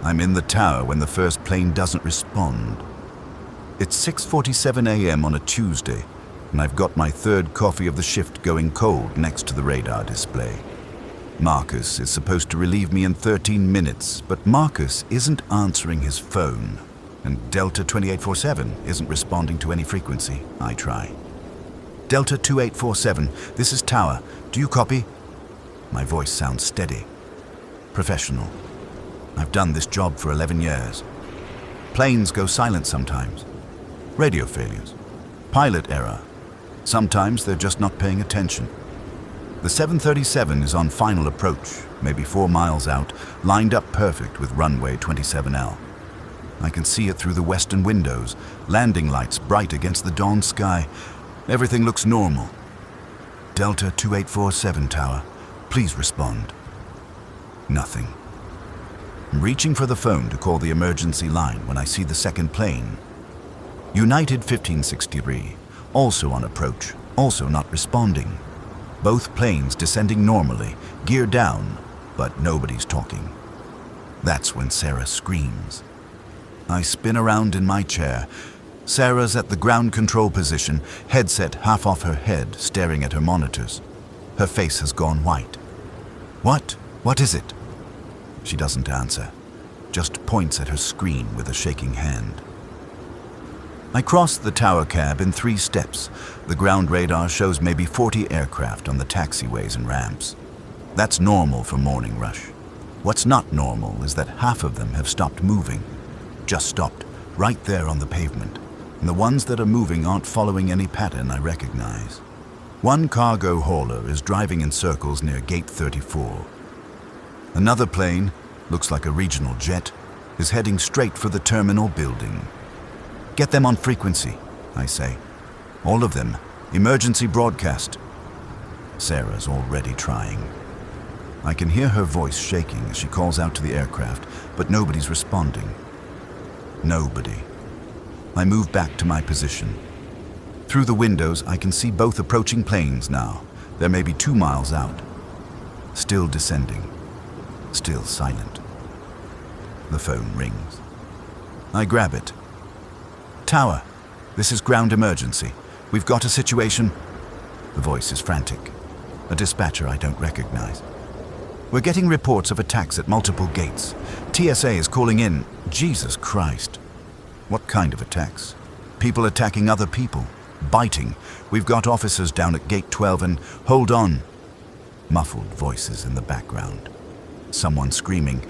I'm in the tower when the first plane doesn't respond. It's 6:47 a.m. on a Tuesday, and I've got my third coffee of the shift going cold next to the radar display. Marcus is supposed to relieve me in 13 minutes, but Marcus isn't answering his phone, and Delta 2847 isn't responding to any frequency. I try. Delta 2847, this is Tower. Do you copy? My voice sounds steady, professional. I've done this job for 11 years. Planes go silent sometimes. Radio failures. Pilot error. Sometimes they're just not paying attention. The 737 is on final approach, maybe 4 miles out, lined up perfect with runway 27L. I can see it through the western windows, landing lights bright against the dawn sky. Everything looks normal. Delta 2847 Tower, please respond. Nothing. I'm reaching for the phone to call the emergency line when I see the second plane. United 1563, also on approach, also not responding. Both planes descending normally, gear down, but nobody's talking. That's when Sarah screams. I spin around in my chair. Sarah's at the ground control position, headset half off her head, staring at her monitors. Her face has gone white. What? What is it? She doesn't answer, just points at her screen with a shaking hand. I cross the tower cab in 3 steps. The ground radar shows maybe 40 aircraft on the taxiways and ramps. That's normal for morning rush. What's not normal is that half of them have stopped moving. Just stopped, right there on the pavement. And the ones that are moving aren't following any pattern I recognize. One cargo hauler is driving in circles near gate 34. Another plane, looks like a regional jet, is heading straight for the terminal building. Get them on frequency, I say. All of them. Emergency broadcast. Sarah's already trying. I can hear her voice shaking as she calls out to the aircraft, but nobody's responding. Nobody. I move back to my position. Through the windows, I can see both approaching planes now. They're maybe 2 miles out. Still descending. Still silent. The phone rings. I grab it. Tower, this is ground emergency. We've got a situation. The voice is frantic. A dispatcher I don't recognize. We're getting reports of attacks at multiple gates. TSA is calling in. Jesus Christ. What kind of attacks? People attacking other people. Biting. We've got officers down at gate 12 and hold on. Muffled voices in the background. Someone screaming.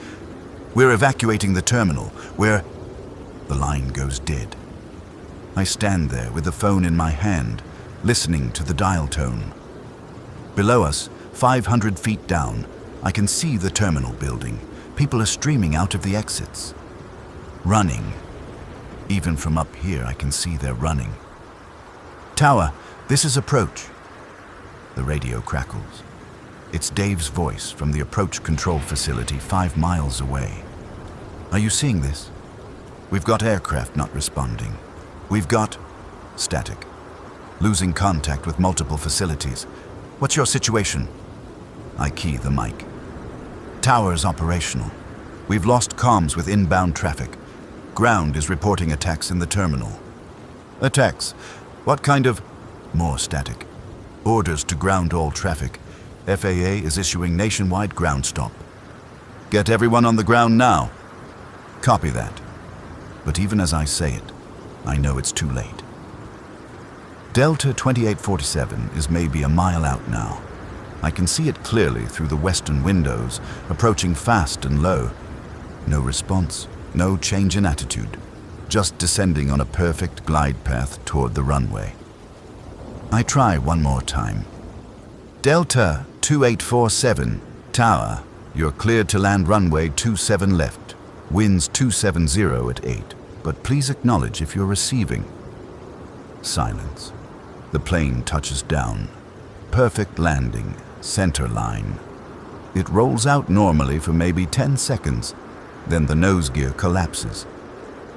We're evacuating the terminal. The line goes dead. I stand there with the phone in my hand, listening to the dial tone. Below us, 500 feet down, I can see the terminal building. People are streaming out of the exits. Running. Even from up here, I can see they're running. Tower, this is approach. The radio crackles. It's Dave's voice from the approach control facility 5 miles away. Are you seeing this? We've got aircraft not responding. We've got static. Losing contact with multiple facilities. What's your situation? I key the mic. Tower's operational. We've lost comms with inbound traffic. Ground is reporting attacks in the terminal. Attacks? What kind of? More static. Orders to ground all traffic. FAA is issuing nationwide ground stop. Get everyone on the ground now. Copy that. But even as I say it, I know it's too late. Delta 2847 is maybe a mile out now. I can see it clearly through the western windows, approaching fast and low. No response, no change in attitude, just descending on a perfect glide path toward the runway. I try one more time. Delta 2847, Tower, you're cleared to land runway 27 left. Winds 270 at 8. But please acknowledge if you're receiving. Silence. The plane touches down. Perfect landing, center line. It rolls out normally for maybe 10 seconds. Then the nose gear collapses.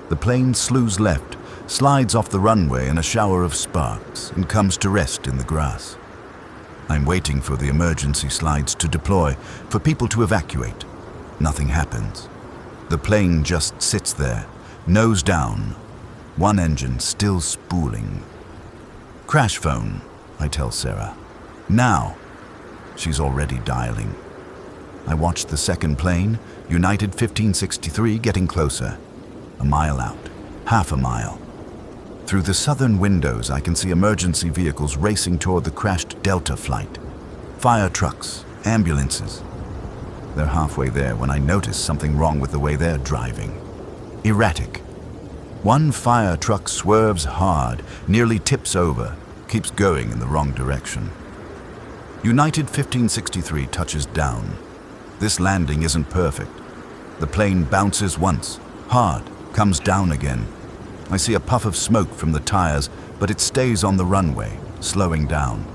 The plane slews left, slides off the runway in a shower of sparks, and comes to rest in the grass. I'm waiting for the emergency slides to deploy, for people to evacuate. Nothing happens. The plane just sits there, nose down, one engine still spooling. "Crash phone," I tell Sarah. "Now." She's already dialing. I watch the second plane, United 1563, getting closer. A mile out, half a mile. Through the southern windows, I can see emergency vehicles racing toward the crashed Delta flight. Fire trucks, ambulances. They're halfway there when I notice something wrong with the way they're driving. Erratic. One fire truck swerves hard, nearly tips over, keeps going in the wrong direction. United 1563 touches down. This landing isn't perfect. The plane bounces once, hard, comes down again. I see a puff of smoke from the tires, but it stays on the runway, slowing down.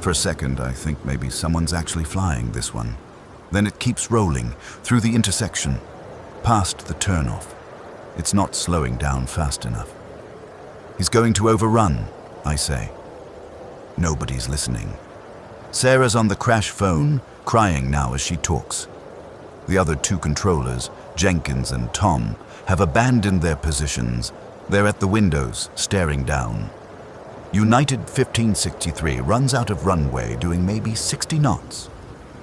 For a second, I think maybe someone's actually flying this one. Then it keeps rolling through the intersection, past the turnoff. It's not slowing down fast enough. "He's going to overrun," I say. Nobody's listening. Sarah's on the crash phone, crying now as she talks. The other two controllers, Jenkins and Tom, have abandoned their positions. They're at the windows, staring down. United 1563 runs out of runway doing maybe 60 knots.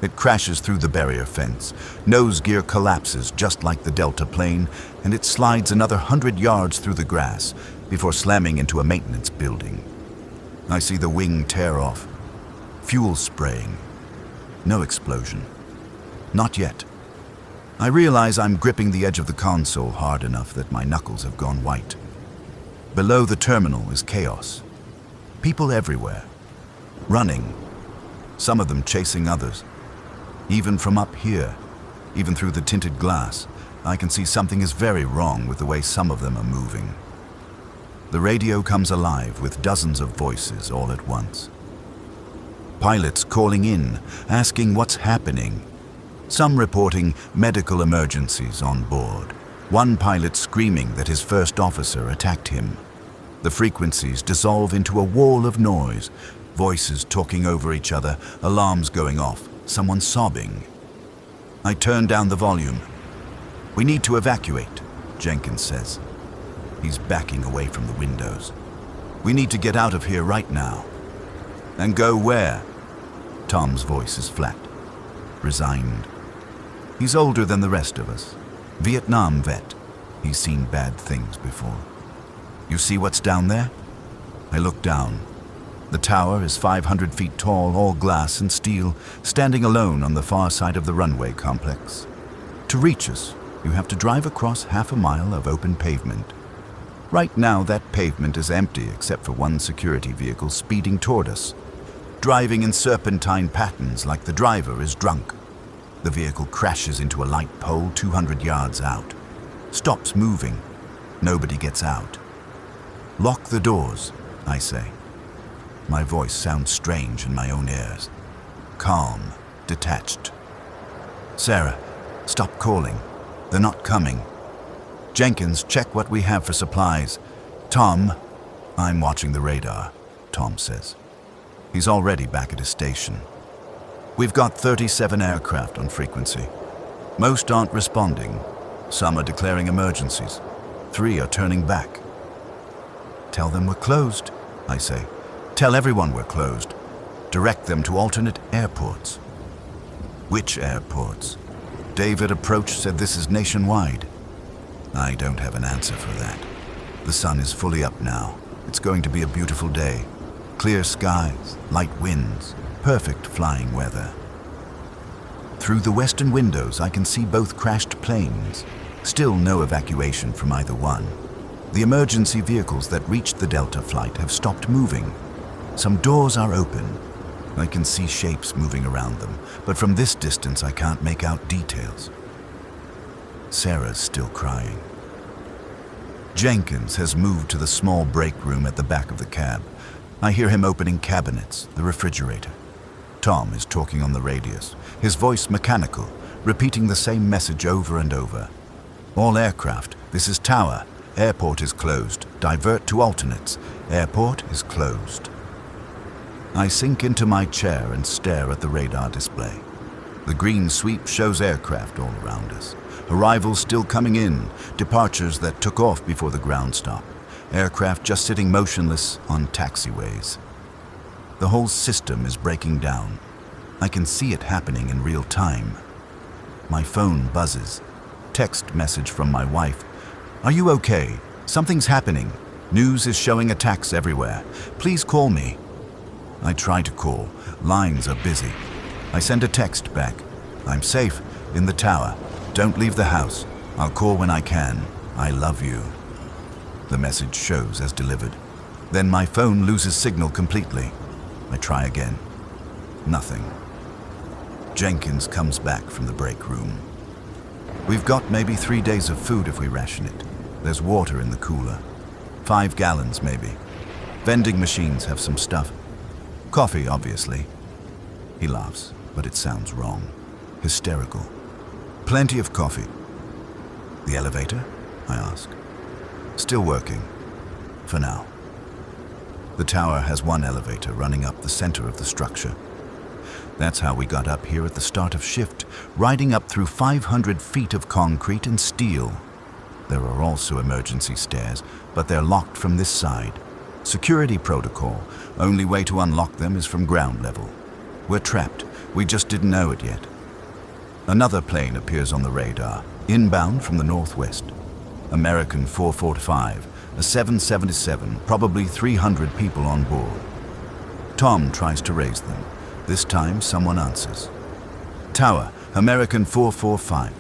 It crashes through the barrier fence. Nose gear collapses just like the Delta plane, and it slides another 100 yards through the grass before slamming into a maintenance building. I see the wing tear off. Fuel spraying. No explosion. Not yet. I realize I'm gripping the edge of the console hard enough that my knuckles have gone white. Below the terminal is chaos. People everywhere. Running. Some of them chasing others. Even from up here, even through the tinted glass, I can see something is very wrong with the way some of them are moving. The radio comes alive with dozens of voices all at once. Pilots calling in, asking what's happening. Some reporting medical emergencies on board. One pilot screaming that his first officer attacked him. The frequencies dissolve into a wall of noise, voices talking over each other, alarms going off, someone sobbing. I turn down the volume. "We need to evacuate," Jenkins says. He's backing away from the windows. "We need to get out of here right now." "And go where?" Tom's voice is flat, resigned. He's older than the rest of us. Vietnam vet. He's seen bad things before. "You see what's down there?" I look down. The tower is 500 feet tall, all glass and steel, standing alone on the far side of the runway complex. To reach us, you have to drive across half a mile of open pavement. Right now, that pavement is empty except for one security vehicle speeding toward us, driving in serpentine patterns like the driver is drunk. The vehicle crashes into a light pole 200 yards out, stops moving. Nobody gets out. "Lock the doors," I say. My voice sounds strange in my own ears. Calm, detached. "Sarah, stop calling. They're not coming." "Jenkins, check what we have for supplies." "Tom." "I'm watching the radar," Tom says. He's already back at his station. "We've got 37 aircraft on frequency. Most aren't responding. Some are declaring emergencies. 3 are turning back." "Tell them we're closed," I say. "Tell everyone we're closed. Direct them to alternate airports." "Which airports?" David Approach said this is nationwide. I don't have an answer for that. The sun is fully up now. It's going to be a beautiful day. Clear skies, light winds, perfect flying weather. Through the western windows, I can see both crashed planes. Still no evacuation from either one. The emergency vehicles that reached the Delta flight have stopped moving. Some doors are open. I can see shapes moving around them, but from this distance I can't make out details. Sarah's still crying. Jenkins has moved to the small break room at the back of the cab. I hear him opening cabinets, the refrigerator. Tom is talking on the radios, his voice mechanical, repeating the same message over and over. "All aircraft, this is Tower. Airport is closed. Divert to alternates. Airport is closed." I sink into my chair and stare at the radar display. The green sweep shows aircraft all around us. Arrivals still coming in, departures that took off before the ground stop, aircraft just sitting motionless on taxiways. The whole system is breaking down. I can see it happening in real time. My phone buzzes. Text message from my wife. "Are you okay? Something's happening. News is showing attacks everywhere. Please call me." I try to call. Lines are busy. I send a text back. "I'm safe, in the tower. Don't leave the house. I'll call when I can. I love you." The message shows as delivered. Then my phone loses signal completely. I try again. Nothing. Jenkins comes back from the break room. "We've got maybe 3 days of food if we ration it. There's water in the cooler. 5 gallons maybe. Vending machines have some stuff. Coffee, obviously." He laughs, but it sounds wrong. Hysterical. "Plenty of coffee." "The elevator?" I ask. "Still working. For now." The tower has one elevator running up the center of the structure. That's how we got up here at the start of shift, riding up through 500 feet of concrete and steel. There are also emergency stairs, but they're locked from this side. Security protocol. Only way to unlock them is from ground level. We're trapped. We just didn't know it yet. Another plane appears on the radar, inbound from the northwest. American 445, a 777, probably 300 people on board. Tom tries to raise them. This time, someone answers. "Tower, American 445.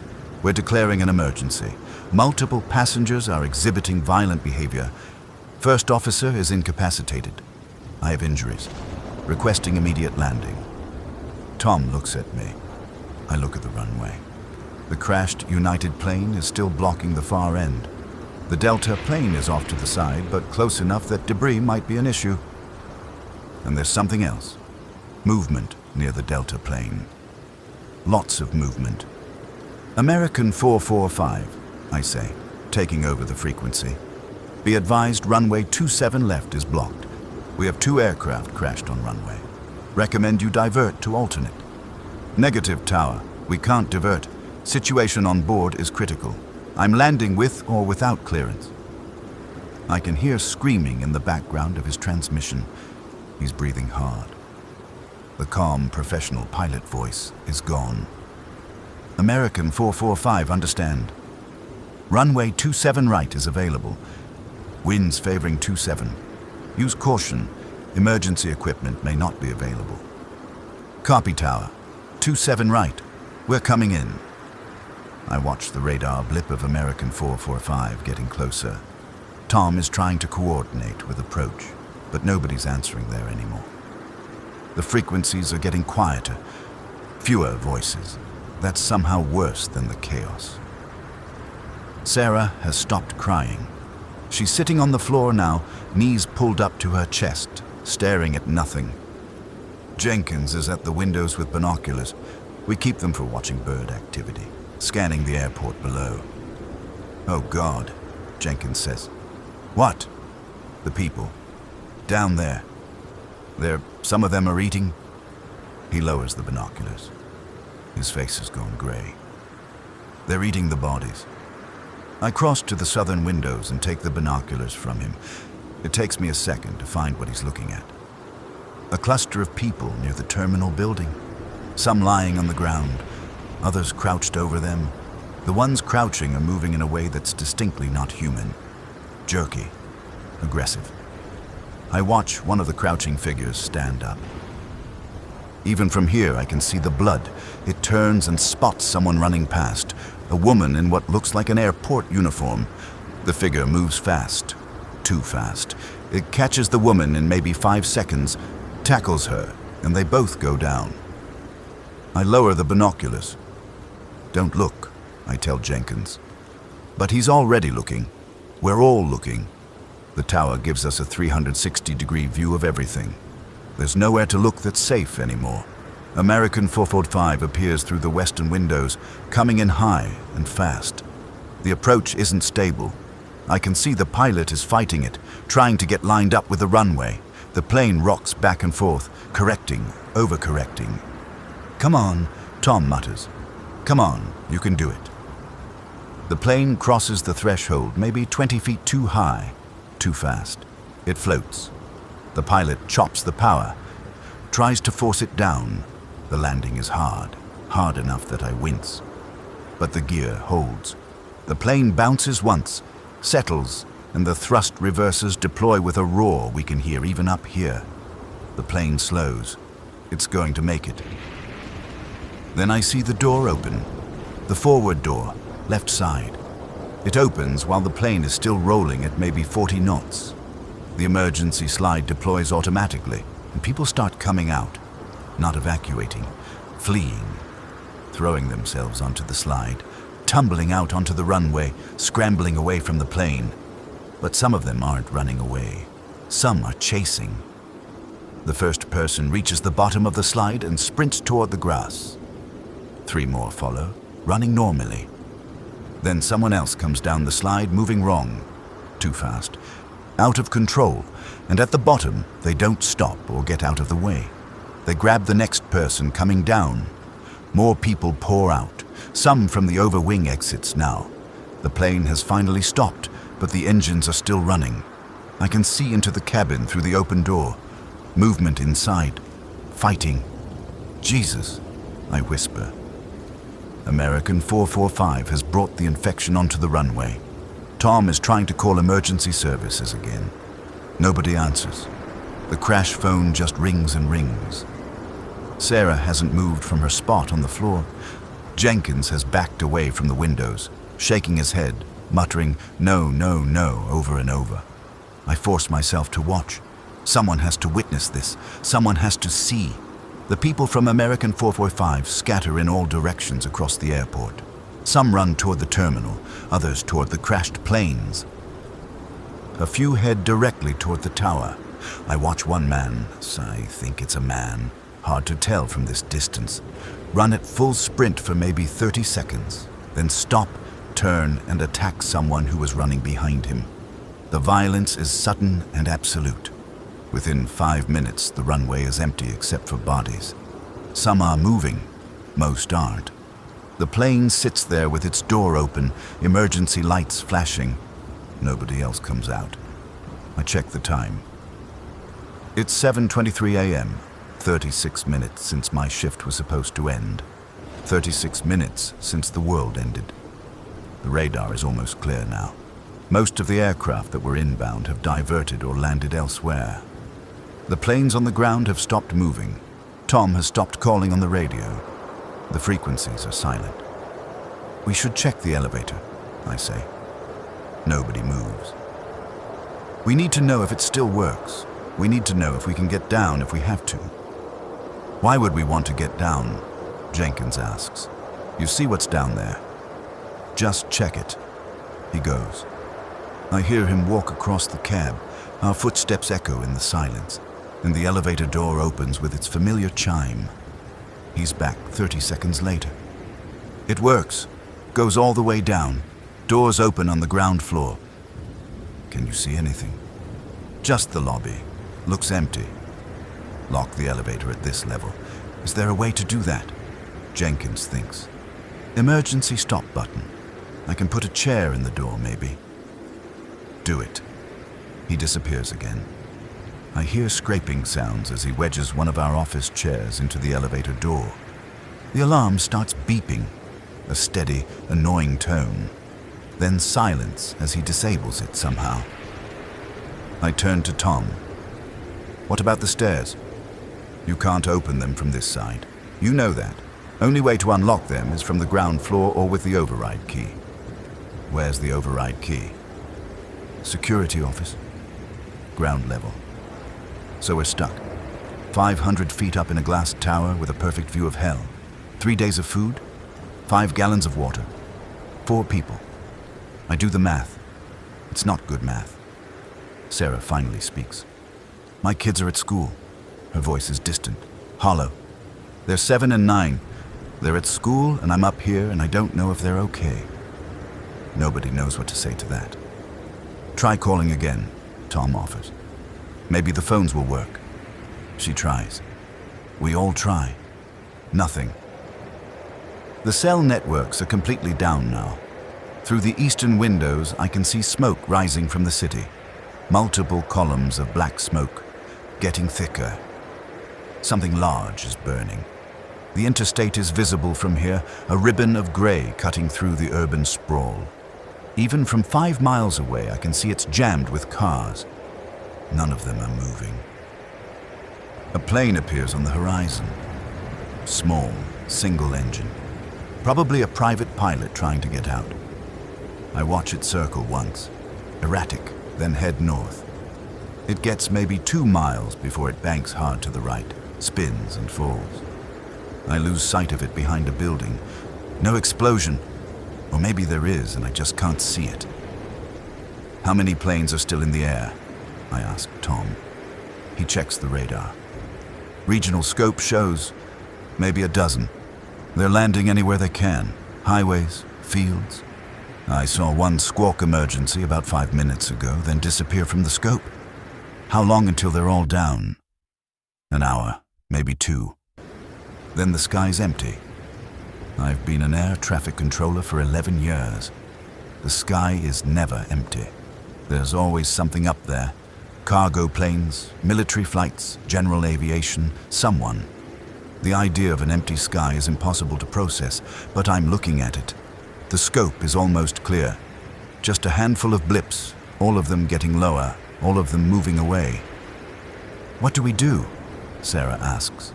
We're declaring an emergency. Multiple passengers are exhibiting violent behavior. First officer is incapacitated. I have injuries. Requesting immediate landing." Tom looks at me. I look at the runway. The crashed United plane is still blocking the far end. The Delta plane is off to the side, but close enough that debris might be an issue. And there's something else. Movement near the Delta plane. Lots of movement. "American 445, I say, taking over the frequency. "Be advised, runway 27 left is blocked. We have 2 aircraft crashed on runway. Recommend you divert to alternate." "Negative, tower. We can't divert. Situation on board is critical. I'm landing with or without clearance." I can hear screaming in the background of his transmission. He's breathing hard. The calm, professional pilot voice is gone. "American 445, understand. Runway 27 right is available. Winds favoring 27. Use caution. Emergency equipment may not be available." "Copy, tower. 27 right. We're coming in." I watch the radar blip of American 445 getting closer. Tom is trying to coordinate with approach, but nobody's answering there anymore. The frequencies are getting quieter, fewer voices. That's somehow worse than the chaos. Sarah has stopped crying. She's sitting on the floor now, knees pulled up to her chest, staring at nothing. Jenkins is at the windows with binoculars. We keep them for watching bird activity, scanning the airport below. "Oh God," Jenkins says. "What?" "The people. Down there. Some of them are eating." He lowers the binoculars. His face has gone gray. "They're eating the bodies." I cross to the southern windows and take the binoculars from him. It takes me a second to find what he's looking at. A cluster of people near the terminal building. Some lying on the ground, others crouched over them. The ones crouching are moving in a way that's distinctly not human. Jerky, aggressive. I watch one of the crouching figures stand up. Even from here, I can see the blood. It turns and spots someone running past, a woman in what looks like an airport uniform. The figure moves fast, too fast. It catches the woman in maybe 5 seconds, tackles her, and they both go down. I lower the binoculars. "Don't look," I tell Jenkins. But he's already looking. We're all looking. The tower gives us a 360-degree view of everything. There's nowhere to look that's safe anymore. American 445 appears through the western windows, coming in high and fast. The approach isn't stable. I can see the pilot is fighting it, trying to get lined up with the runway. The plane rocks back and forth, correcting, overcorrecting. "Come on, Tom mutters, "Come on, you can do it." The plane crosses the threshold, maybe 20 feet too high, too fast. It floats. The pilot chops the power, tries to force it down. The landing is hard enough that I wince. But the gear holds. The plane bounces once, settles, and the thrust reversers deploy with a roar we can hear even up here. The plane slows. It's going to make it. Then I see the door open. The forward door, left side. It opens while the plane is still rolling at maybe 40 knots. The emergency slide deploys automatically, and people start coming out, not evacuating, fleeing, throwing themselves onto the slide, tumbling out onto the runway, scrambling away from the plane. But some of them aren't running away. Some are chasing. The first person reaches the bottom of the slide and sprints toward the grass. 3 more follow, running normally. Then someone else comes down the slide, moving wrong, too fast, out of control, and at the bottom, they don't stop or get out of the way. They grab the next person coming down. More people pour out, some from the overwing exits now. The plane has finally stopped, but the engines are still running. I can see into the cabin through the open door. Movement inside. Fighting. Jesus, I whisper. American 445 has brought the infection onto the runway. Tom is trying to call emergency services again. Nobody answers. The crash phone just rings and rings. Sarah hasn't moved from her spot on the floor. Jenkins has backed away from the windows, shaking his head, muttering, "No, no, no," over and over. I force myself to watch. Someone has to witness this. Someone has to see. The people from American 445 scatter in all directions across the airport. Some run toward the terminal, others toward the crashed planes. A few head directly toward the tower. I watch one man, I think it's a man, hard to tell from this distance, run at full sprint for maybe 30 seconds, then stop, turn, and attack someone who was running behind him. The violence is sudden and absolute. Within 5 minutes, the runway is empty except for bodies. Some are moving, most aren't. The plane sits there with its door open, emergency lights flashing. Nobody else comes out. I check the time. It's 7:23 a.m., 36 minutes since my shift was supposed to end. 36 minutes since the world ended. The radar is almost clear now. Most of the aircraft that were inbound have diverted or landed elsewhere. The planes on the ground have stopped moving. Tom has stopped calling on the radio. The frequencies are silent. "We should check the elevator," I say. Nobody moves. "We need to know if it still works. We need to know if we can get down if we have to." "Why would we want to get down?" Jenkins asks. "You see what's down there?" "Just check it." He goes. I hear him walk across the cab. Our footsteps echo in the silence, and the elevator door opens with its familiar chime. He's back 30 seconds later. It works. Goes all the way down. Doors open on the ground floor. "Can you see anything?" "Just the lobby. Looks empty." "Lock the elevator at this level. Is there a way to do that?" Jenkins thinks. "Emergency stop button. I can put a chair in the door, maybe." "Do it." He disappears again. I hear scraping sounds as he wedges one of our office chairs into the elevator door. The alarm starts beeping, a steady, annoying tone, then silence as he disables it somehow. I turn to Tom. "What about the stairs?" "You can't open them from this side. You know that. Only way to unlock them is from the ground floor or with the override key." "Where's the override key?" "Security office. Ground level." So we're stuck. 500 feet up in a glass tower with a perfect view of hell. 3 days of food, 5 gallons of water, 4 people. I do the math. It's not good math. Sarah finally speaks. "My kids are at school." Her voice is distant, hollow. "They're 7 and 9. They're at school and I'm up here and I don't know if they're okay." Nobody knows what to say to that. "Try calling again," Tom offers. "Maybe the phones will work." She tries. We all try. Nothing. The cell networks are completely down now. Through the eastern windows, I can see smoke rising from the city. Multiple columns of black smoke, getting thicker. Something large is burning. The interstate is visible from here, a ribbon of gray cutting through the urban sprawl. Even from 5 miles away, I can see it's jammed with cars. None of them are moving. A plane appears on the horizon. Small, single engine. Probably a private pilot trying to get out. I watch it circle once, erratic, then head north. It gets maybe 2 miles before it banks hard to the right, spins and falls. I lose sight of it behind a building. No explosion. Or maybe there is and I just can't see it. How many planes are still in the air? I ask Tom. He checks the radar. Regional scope shows maybe a dozen. They're landing anywhere they can. Highways, fields. I saw one squawk emergency about 5 minutes ago, then disappear from the scope. How long until they're all down? An hour, maybe 2. Then the sky's empty. I've been an air traffic controller for 11 years. The sky is never empty. There's always something up there. Cargo planes, military flights, general aviation, someone. The idea of an empty sky is impossible to process, but I'm looking at it. The scope is almost clear. Just a handful of blips, all of them getting lower, all of them moving away. What do we do? Sarah asks.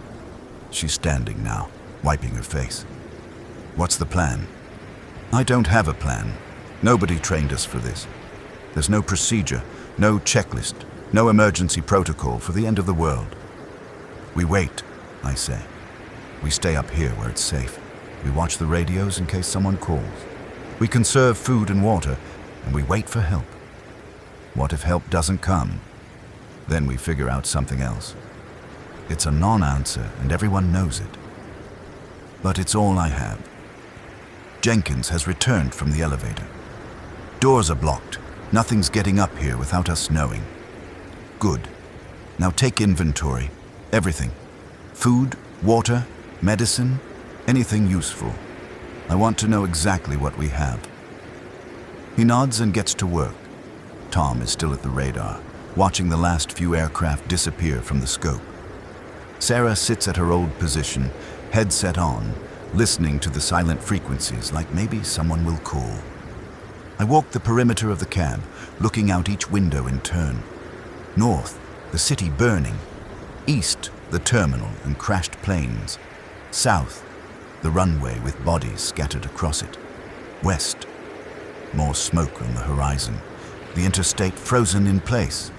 She's standing now, wiping her face. What's the plan? I don't have a plan. Nobody trained us for this. There's no procedure, no checklist, no emergency protocol for the end of the world. We wait, I say. We stay up here where it's safe. We watch the radios in case someone calls. We conserve food and water, and we wait for help. What if help doesn't come? Then we figure out something else. It's a non-answer, and everyone knows it. But it's all I have. Jenkins has returned from the elevator. Doors are blocked. Nothing's getting up here without us knowing. Good. Now take inventory. Everything. Food, water, medicine, anything useful. I want to know exactly what we have. He nods and gets to work. Tom is still at the radar, watching the last few aircraft disappear from the scope. Sarah sits at her old position, headset on, listening to the silent frequencies like maybe someone will call. I walk the perimeter of the cab, looking out each window in turn. North, the city burning. East, the terminal and crashed planes. South, the runway with bodies scattered across it. West, more smoke on the horizon. The interstate frozen in place.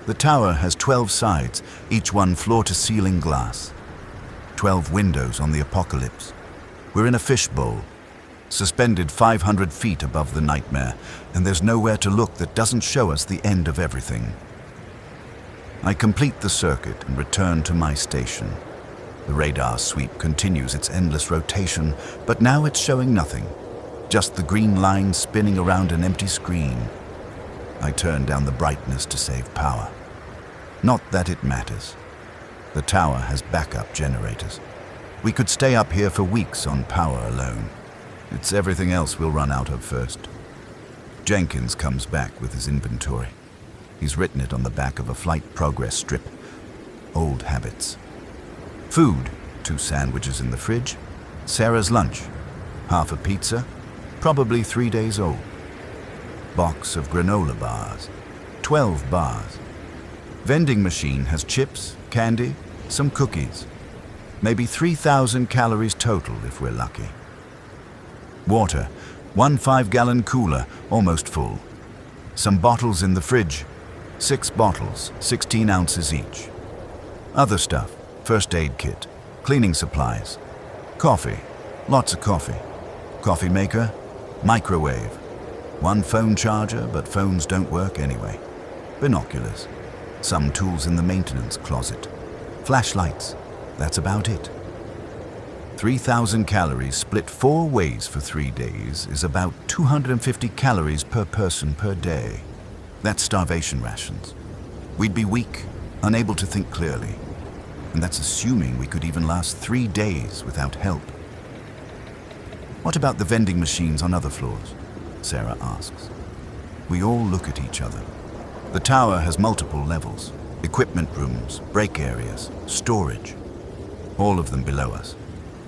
The tower has 12 sides, each one floor-to-ceiling glass. 12 windows on the apocalypse. We're in a fishbowl, suspended 500 feet above the nightmare, and there's nowhere to look that doesn't show us the end of everything. I complete the circuit and return to my station. The radar sweep continues its endless rotation, but now it's showing nothing. Just the green line spinning around an empty screen. I turn down the brightness to save power. Not that it matters. The tower has backup generators. We could stay up here for weeks on power alone. It's everything else we'll run out of first. Jenkins comes back with his inventory. He's written it on the back of a flight progress strip. Old habits. Food, 2 sandwiches in the fridge. Sarah's lunch, half a pizza, probably 3 days old. Box of granola bars, 12 bars. Vending machine has chips, candy, some cookies. Maybe 3,000 calories total if we're lucky. Water, 1 5-gallon cooler, almost full. Some bottles in the fridge, 6 bottles, 16 ounces each. Other stuff, first aid kit, cleaning supplies. Coffee, lots of coffee. Coffee maker, microwave. 1 phone charger, but phones don't work anyway. Binoculars. Some tools in the maintenance closet. Flashlights. That's about it. 3,000 calories split 4 ways for 3 days is about 250 calories per person per day. That's starvation rations. We'd be weak, unable to think clearly. And that's assuming we could even last 3 days without help. What about the vending machines on other floors? Sarah asks. We all look at each other. The tower has multiple levels, equipment rooms, break areas, storage, all of them below us.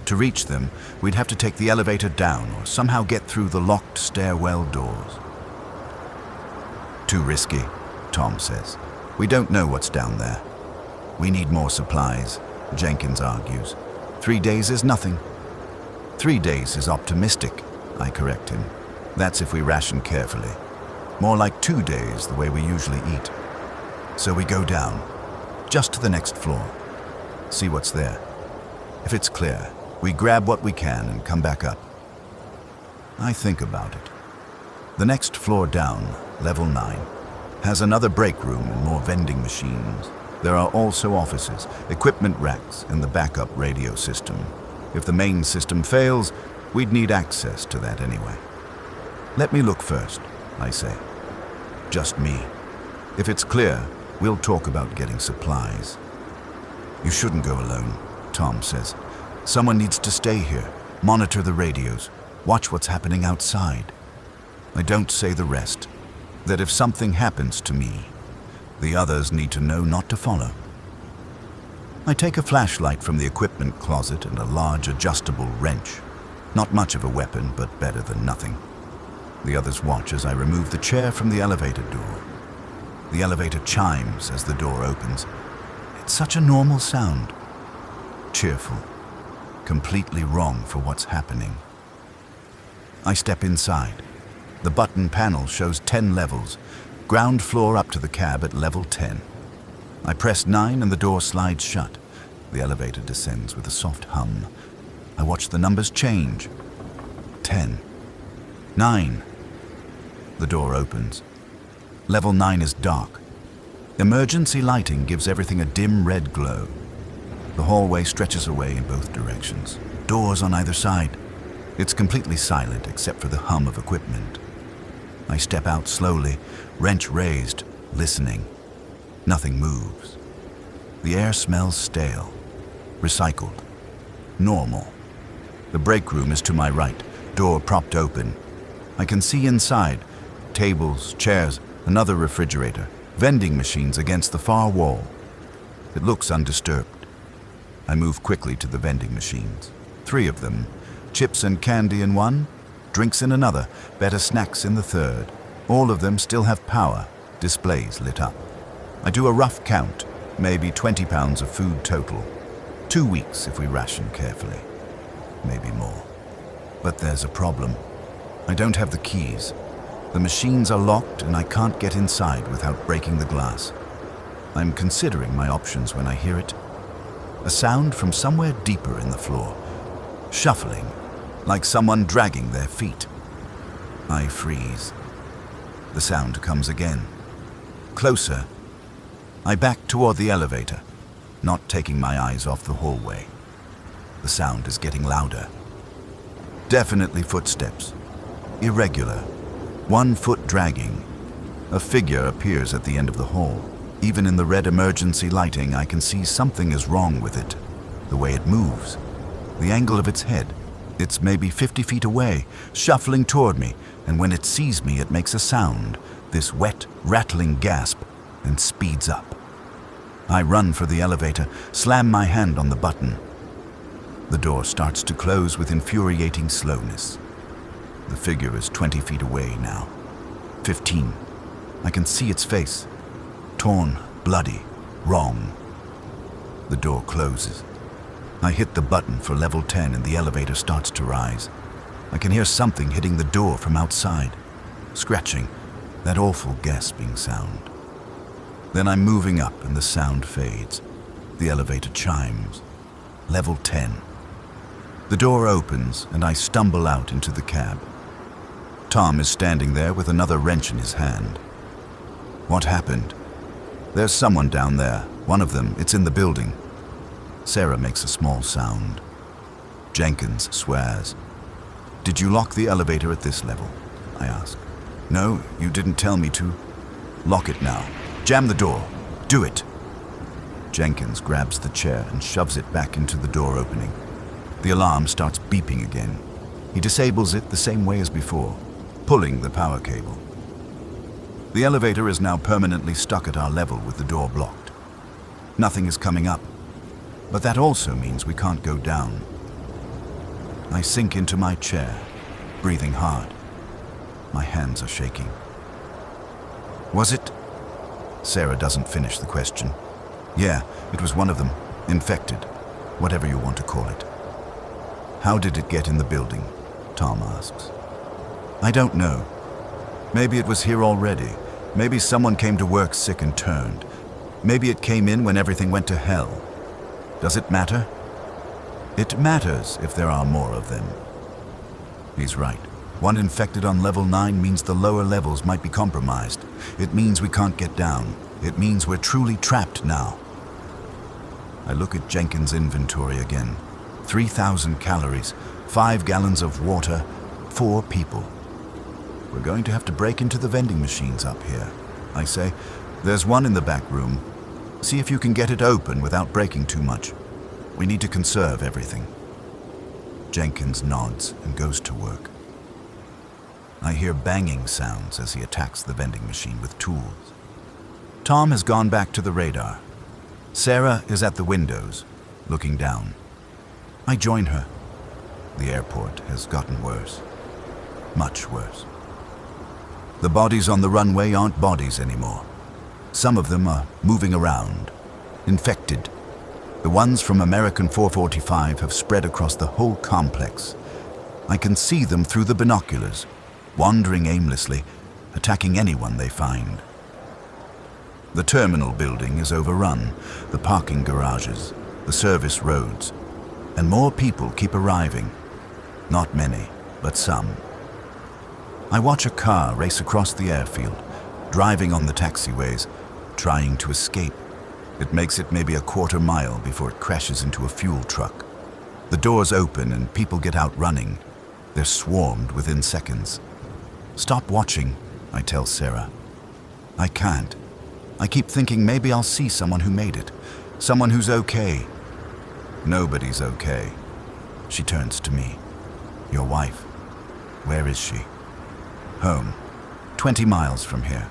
To reach them, we'd have to take the elevator down or somehow get through the locked stairwell doors. Too risky, Tom says. We don't know what's down there. We need more supplies, Jenkins argues. 3 days is nothing. 3 days is optimistic, I correct him. That's if we ration carefully. More like 2 days, the way we usually eat. So we go down, just to the next floor. See what's there. If it's clear, we grab what we can and come back up. I think about it. The next floor down, level 9, has another break room and more vending machines. There are also offices, equipment racks, and the backup radio system. If the main system fails, we'd need access to that anyway. Let me look first, I say. Just me. If it's clear, we'll talk about getting supplies. You shouldn't go alone, Tom says. Someone needs to stay here, monitor the radios, watch what's happening outside. I don't say the rest, that if something happens to me, the others need to know not to follow. I take a flashlight from the equipment closet and a large adjustable wrench. Not much of a weapon, but better than nothing. The others watch as I remove the chair from the elevator door. The elevator chimes as the door opens. It's such a normal sound. Cheerful. Completely wrong for what's happening. I step inside. The button panel shows 10 levels, ground floor up to the cab at level 10. I press 9 and the door slides shut. The elevator descends with a soft hum. I watch the numbers change. 10. 9. The door opens. Level 9 is dark. Emergency lighting gives everything a dim red glow. The hallway stretches away in both directions. Doors on either side. It's completely silent except for the hum of equipment. I step out slowly, wrench raised, listening. Nothing moves. The air smells stale, recycled, normal. The break room is to my right, door propped open. I can see inside, tables, chairs, another refrigerator, vending machines against the far wall. It looks undisturbed. I move quickly to the vending machines. 3 of them, chips and candy in one, drinks in another, better snacks in the third. All of them still have power, displays lit up. I do a rough count, maybe 20 pounds of food total. 2 weeks if we ration carefully. Maybe more. But there's a problem. I don't have the keys. The machines are locked and I can't get inside without breaking the glass. I'm considering my options when I hear it. A sound from somewhere deeper in the floor. Shuffling, like someone dragging their feet. I freeze. The sound comes again. Closer. I back toward the elevator, not taking my eyes off the hallway. The sound is getting louder. Definitely footsteps. Irregular. 1 foot dragging. A figure appears at the end of the hall. Even in the red emergency lighting, I can see something is wrong with it. The way it moves. The angle of its head. It's maybe 50 feet away, shuffling toward me, and when it sees me, it makes a sound, this wet, rattling gasp, and speeds up. I run for the elevator, slam my hand on the button. The door starts to close with infuriating slowness. The figure is 20 feet away now. 15. I can see its face. Torn, bloody, wrong. The door closes. I hit the button for level 10 and the elevator starts to rise. I can hear something hitting the door from outside. Scratching, that awful gasping sound. Then I'm moving up and the sound fades. The elevator chimes. Level 10. The door opens and I stumble out into the cab. Tom is standing there with another wrench in his hand. What happened? There's someone down there. One of them, it's in the building. Sarah makes a small sound. Jenkins swears. Did you lock the elevator at this level? I ask. No, you didn't tell me to. Lock it now. Jam the door. Do it. Jenkins grabs the chair and shoves it back into the door opening. The alarm starts beeping again. He disables it the same way as before, pulling the power cable. The elevator is now permanently stuck at our level with the door blocked. Nothing is coming up, but that also means we can't go down. I sink into my chair, breathing hard. My hands are shaking. Was it? Sarah doesn't finish the question. Yeah, it was one of them, infected, whatever you want to call it. How did it get in the building? Tom asks. I don't know. Maybe it was here already. Maybe someone came to work sick and turned. Maybe it came in when everything went to hell. Does it matter? It matters if there are more of them. He's right. One infected on level 9 means the lower levels might be compromised. It means we can't get down. It means we're truly trapped now. I look at Jenkins' inventory again. 3,000 calories, 5 gallons of water, 4 people. We're going to have to break into the vending machines up here. I say, there's one in the back room. See if you can get it open without breaking too much. We need to conserve everything. Jenkins nods and goes to work. I hear banging sounds as he attacks the vending machine with tools. Tom has gone back to the radar. Sarah is at the windows, looking down. I join her. The airport has gotten worse. Much worse. The bodies on the runway aren't bodies anymore. Some of them are moving around, infected. The ones from American 445 have spread across the whole complex. I can see them through the binoculars, wandering aimlessly, attacking anyone they find. The terminal building is overrun, the parking garages, the service roads, and more people keep arriving. Not many, but some. I watch a car race across the airfield, driving on the taxiways, trying to escape. It makes it maybe a quarter mile before it crashes into a fuel truck. The doors open and people get out running. They're swarmed within seconds. Stop watching, I tell Sarah. I can't. I keep thinking maybe I'll see someone who made it, someone who's okay. Nobody's okay. She turns to me. Your wife, where is she? Home, 20 miles from here.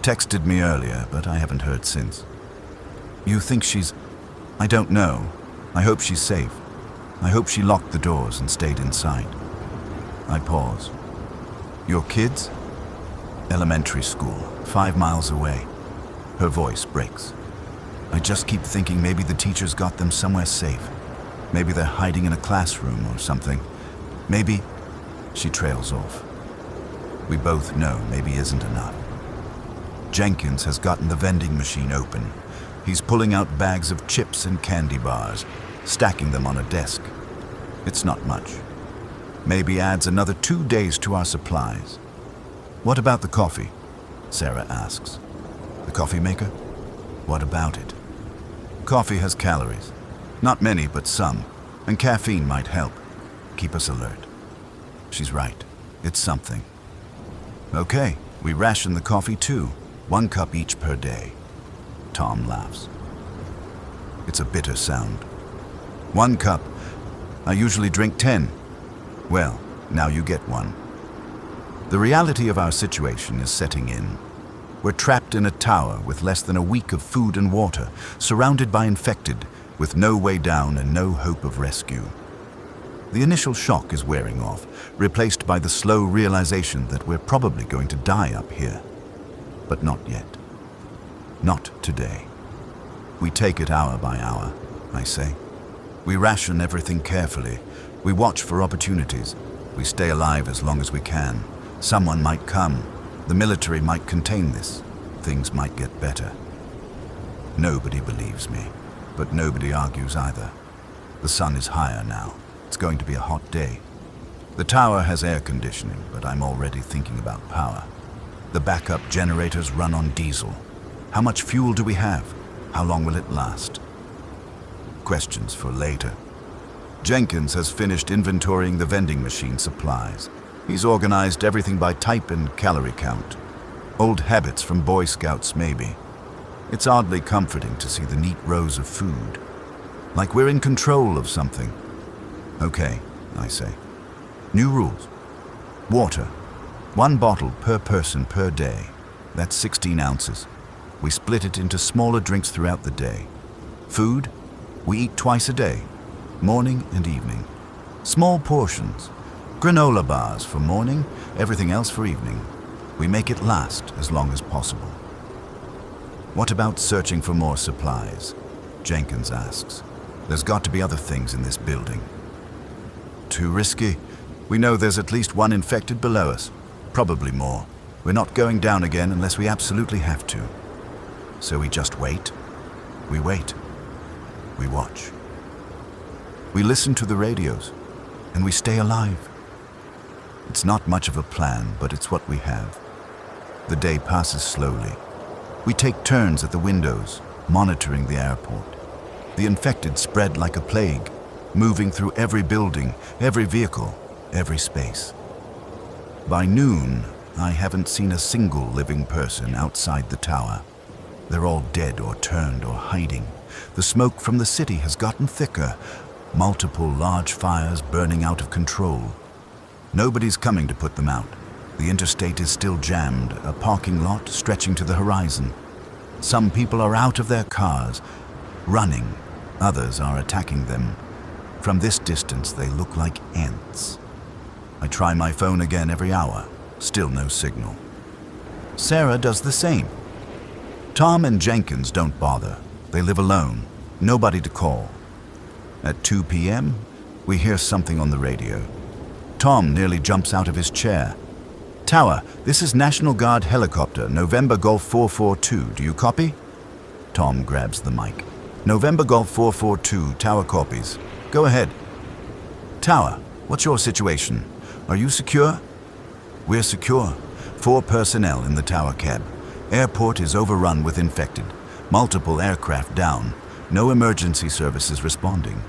Texted me earlier, but I haven't heard since. You think she's... I don't know. I hope she's safe. I hope she locked the doors and stayed inside. I pause. Your kids? Elementary school, 5 miles away. Her voice breaks. I just keep thinking maybe the teachers got them somewhere safe. Maybe they're hiding in a classroom or something. Maybe... She trails off. We both know maybe isn't enough. Jenkins has gotten the vending machine open. He's pulling out bags of chips and candy bars, stacking them on a desk. It's not much. Maybe adds another 2 days to our supplies. What about the coffee? Sarah asks. The coffee maker? What about it? Coffee has calories. Not many, but some. And caffeine might help. Keep us alert. She's right. It's something. Okay, we ration the coffee too. 1 cup each per day. Tom laughs. It's a bitter sound. 1 cup. I usually drink 10. Well, now you get 1. The reality of our situation is setting in. We're trapped in a tower with less than a week of food and water, surrounded by infected, with no way down and no hope of rescue. The initial shock is wearing off, replaced by the slow realization that we're probably going to die up here. But not yet. Not today. We take it hour by hour, I say. We ration everything carefully. We watch for opportunities. We stay alive as long as we can. Someone might come. The military might contain this. Things might get better. Nobody believes me, but nobody argues either. The sun is higher now. It's going to be a hot day. The tower has air conditioning, but I'm already thinking about power. The backup generators run on diesel. How much fuel do we have? How long will it last? Questions for later. Jenkins has finished inventorying the vending machine supplies. He's organized everything by type and calorie count. Old habits from Boy Scouts, maybe. It's oddly comforting to see the neat rows of food. Like we're in control of something. Okay, I say. New rules. Water. 1 bottle per person per day. That's 16 ounces. We split it into smaller drinks throughout the day. Food. We eat twice a day, morning and evening. Small portions. Granola bars for morning, everything else for evening. We make it last as long as possible. What about searching for more supplies? Jenkins asks. There's got to be other things in this building. Too risky. We know there's at least 1 infected below us. Probably more. We're not going down again unless we absolutely have to. So we just wait. We wait. We watch. We listen to the radios, and we stay alive. It's not much of a plan, but it's what we have. The day passes slowly. We take turns at the windows, monitoring the airport. The infected spread like a plague, moving through every building, every vehicle, every space. By noon, I haven't seen a single living person outside the tower. They're all dead or turned or hiding. The smoke from the city has gotten thicker, multiple large fires burning out of control. Nobody's coming to put them out. The interstate is still jammed, a parking lot stretching to the horizon. Some people are out of their cars, running. Others are attacking them. From this distance, they look like ants. I try my phone again every hour. Still no signal. Sarah does the same. Tom and Jenkins don't bother. They live alone. Nobody to call. At 2 p.m., we hear something on the radio. Tom nearly jumps out of his chair. Tower, this is National Guard helicopter, November Golf 442. Do you copy? Tom grabs the mic. November Golf 442, Tower copies. Go ahead. Tower, what's your situation? Are you secure? We're secure. 4 personnel in the tower cab. Airport is overrun with infected. Multiple aircraft down. No emergency services responding.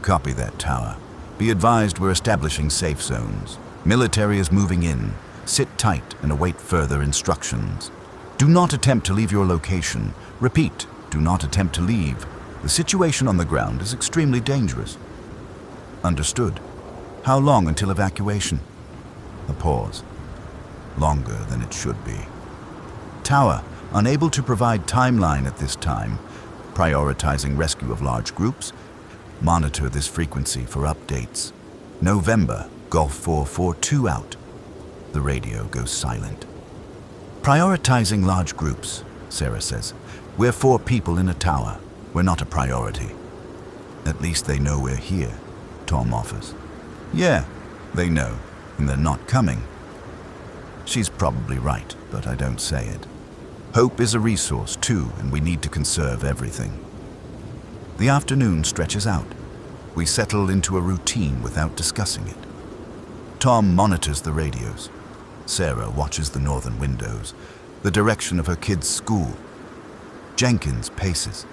Copy that, Tower. Be advised we're establishing safe zones. Military is moving in. Sit tight and await further instructions. Do not attempt to leave your location. Repeat, do not attempt to leave. The situation on the ground is extremely dangerous. Understood. How long until evacuation? A pause. Longer than it should be. Tower, unable to provide timeline at this time. Prioritizing rescue of large groups. Monitor this frequency for updates. November, Golf 442 out. The radio goes silent. Prioritizing large groups, Sarah says. We're 4 people in a tower. We're not a priority. At least they know we're here, Tom offers. Yeah, they know, and they're not coming. She's probably right, but I don't say it. Hope is a resource too, and we need to conserve everything. The afternoon stretches out. We settle into a routine without discussing it. Tom monitors the radios. Sarah watches the northern windows, the direction of her kids' school. Jenkins paces.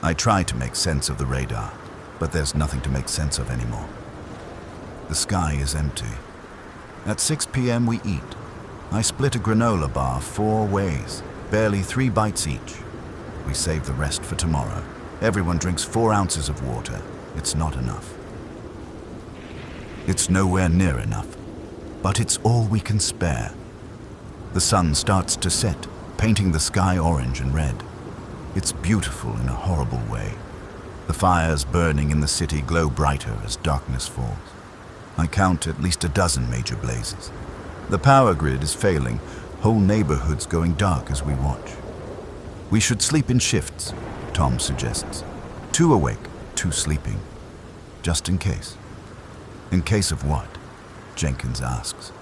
I try to make sense of the radar, but there's nothing to make sense of anymore. The sky is empty. At 6 p.m. we eat. I split a granola bar 4 ways, barely 3 bites each. We save the rest for tomorrow. Everyone drinks 4 ounces of water. It's not enough. It's nowhere near enough, but it's all we can spare. The sun starts to set, painting the sky orange and red. It's beautiful in a horrible way. The fires burning in the city glow brighter as darkness falls. I count at least a dozen major blazes. The power grid is failing, whole neighborhoods going dark as we watch. We should sleep in shifts, Tom suggests. 2 awake, 2 sleeping. Just in case. In case of what? Jenkins asks.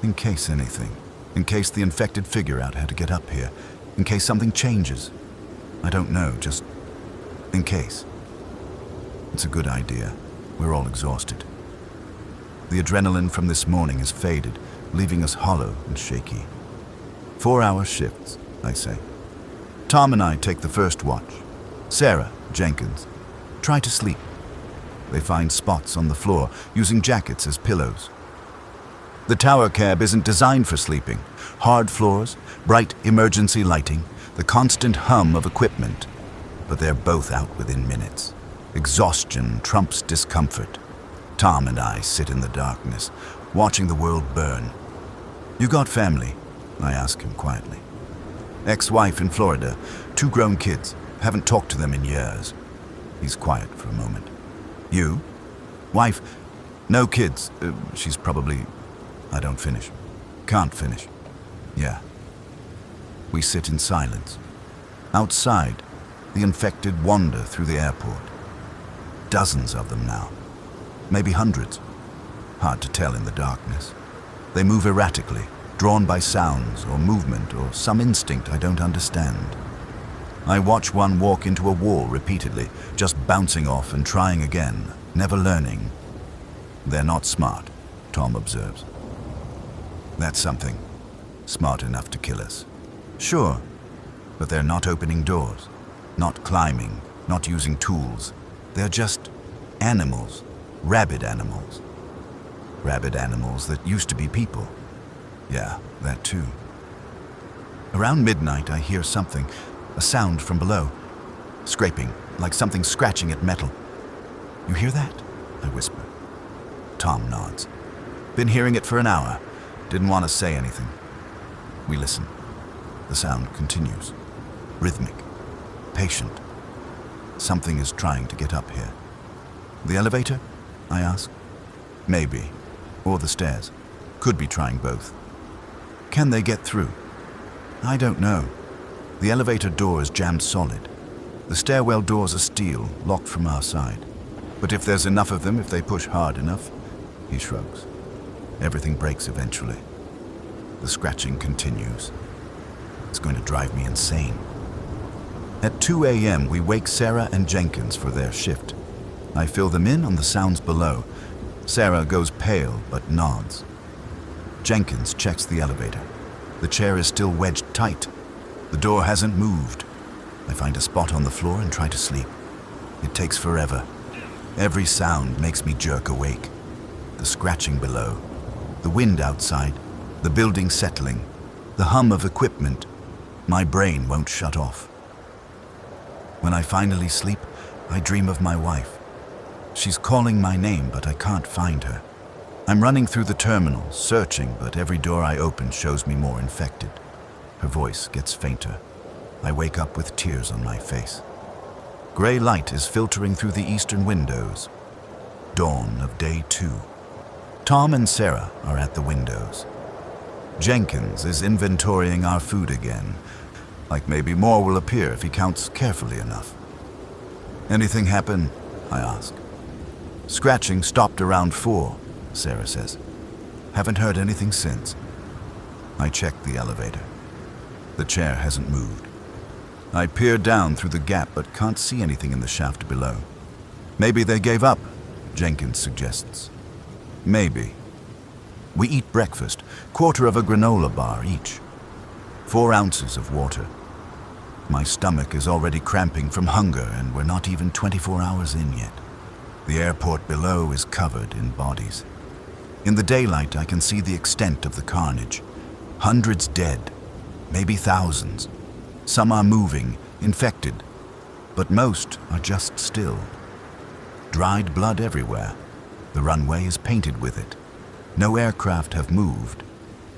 In case anything. In case the infected figure out how to get up here. In case something changes. I don't know, just in case. It's a good idea. We're all exhausted. The adrenaline from this morning has faded, leaving us hollow and shaky. 4-hour shifts, I say. Tom and I take the first watch. Sarah, Jenkins, try to sleep. They find spots on the floor, using jackets as pillows. The tower cab isn't designed for sleeping. Hard floors, bright emergency lighting, the constant hum of equipment. But they're both out within minutes. Exhaustion trumps discomfort. Tom and I sit in the darkness, watching the world burn. "You got family?" I ask him quietly. "Ex-wife in Florida, 2 grown kids. Haven't talked to them in years." He's quiet for a moment. "You? Wife? No kids. She's probably..." I don't finish. Can't finish. "Yeah." We sit in silence. Outside, the infected wander through the airport. Dozens of them now. Maybe hundreds. Hard to tell in the darkness. They move erratically, drawn by sounds or movement or some instinct I don't understand. I watch one walk into a wall repeatedly, just bouncing off and trying again, never learning. "They're not smart," Tom observes. "That's something. Smart enough to kill us." "Sure, but they're not opening doors, not climbing, not using tools. They're just animals, rabid animals. Rabid animals that used to be people. Yeah, that too." Around midnight, I hear something, a sound from below. Scraping, like something scratching at metal. "You hear that?" I whisper. Tom nods. "Been hearing it for an hour. Didn't want to say anything." We listen. The sound continues. Rhythmic. Patient. Something is trying to get up here. "The elevator?" I ask. "Maybe. Or the stairs. Could be trying both." "Can they get through?" "I don't know. The elevator door is jammed solid. The stairwell doors are steel, locked from our side. But if there's enough of them, if they push hard enough..." He shrugs. "Everything breaks eventually." The scratching continues. It's going to drive me insane. At 2 a.m., we wake Sarah and Jenkins for their shift. I fill them in on the sounds below. Sarah goes pale but nods. Jenkins checks the elevator. The chair is still wedged tight. The door hasn't moved. I find a spot on the floor and try to sleep. It takes forever. Every sound makes me jerk awake. The scratching below, the wind outside, the building settling, the hum of equipment. My brain won't shut off. When I finally sleep, I dream of my wife. She's calling my name, but I can't find her. I'm running through the terminal, searching, but every door I open shows me more infected. Her voice gets fainter. I wake up with tears on my face. Gray light is filtering through the eastern windows. Dawn of day 2. Tom and Sarah are at the windows. Jenkins is inventorying our food again, like maybe more will appear if he counts carefully enough. "Anything happen?" I ask. "Scratching stopped around 4, Sarah says. "Haven't heard anything since." I check the elevator. The chair hasn't moved. I peer down through the gap but can't see anything in the shaft below. "Maybe they gave up," Jenkins suggests. "Maybe." We eat breakfast, quarter of a granola bar each. 4 ounces of water. My stomach is already cramping from hunger and we're not even 24 hours in yet. The airport below is covered in bodies. In the daylight, I can see the extent of the carnage. Hundreds dead, maybe thousands. Some are moving, infected, but most are just still. Dried blood everywhere. The runway is painted with it. No aircraft have moved.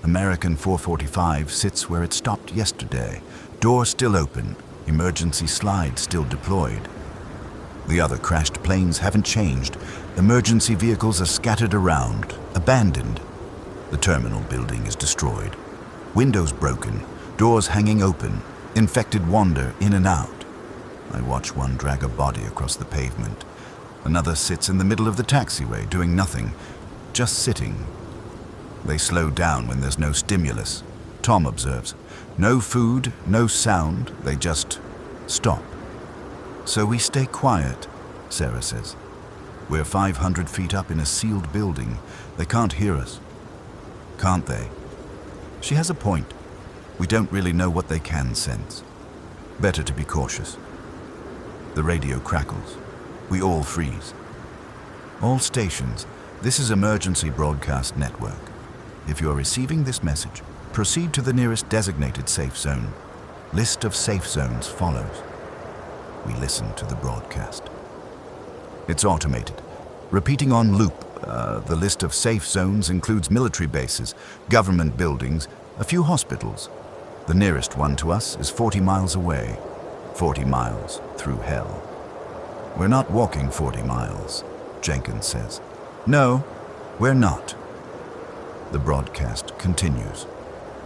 American 445 sits where it stopped yesterday. Door still open, emergency slide still deployed. The other crashed planes haven't changed. Emergency vehicles are scattered around, abandoned. The terminal building is destroyed. Windows broken, doors hanging open, infected wander in and out. I watch one drag a body across the pavement. Another sits in the middle of the taxiway doing nothing, just sitting. They slow down when there's no stimulus, Tom observes. No food, no sound, they just stop. "So we stay quiet," Sarah says. "We're 500 feet up in a sealed building. They can't hear us." Can't they? She has a point. We don't really know what they can sense. Better to be cautious. The radio crackles. We all freeze. "All stations, this is Emergency Broadcast Network. If you're receiving this message, proceed to the nearest designated safe zone. List of safe zones follows." We listen to the broadcast. It's automated, repeating on loop, The list of safe zones includes military bases, government buildings, a few hospitals. The nearest one to us is 40 miles away. 40 miles through hell. We're not walking 40 miles, Jenkins says. No, we're not. The broadcast continues.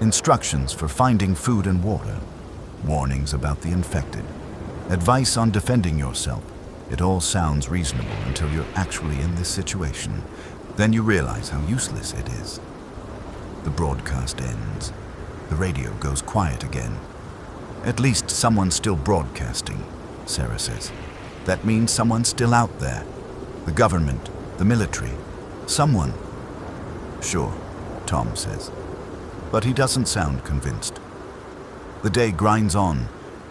Instructions for finding food and water. Warnings about the infected. Advice on defending yourself. It all sounds reasonable until you're actually in this situation. Then you realize how useless it is. The broadcast ends. The radio goes quiet again. At least someone's still broadcasting, Sarah says. That means someone's still out there. The government, the military, someone. Sure, Tom says. But he doesn't sound convinced. The day grinds on.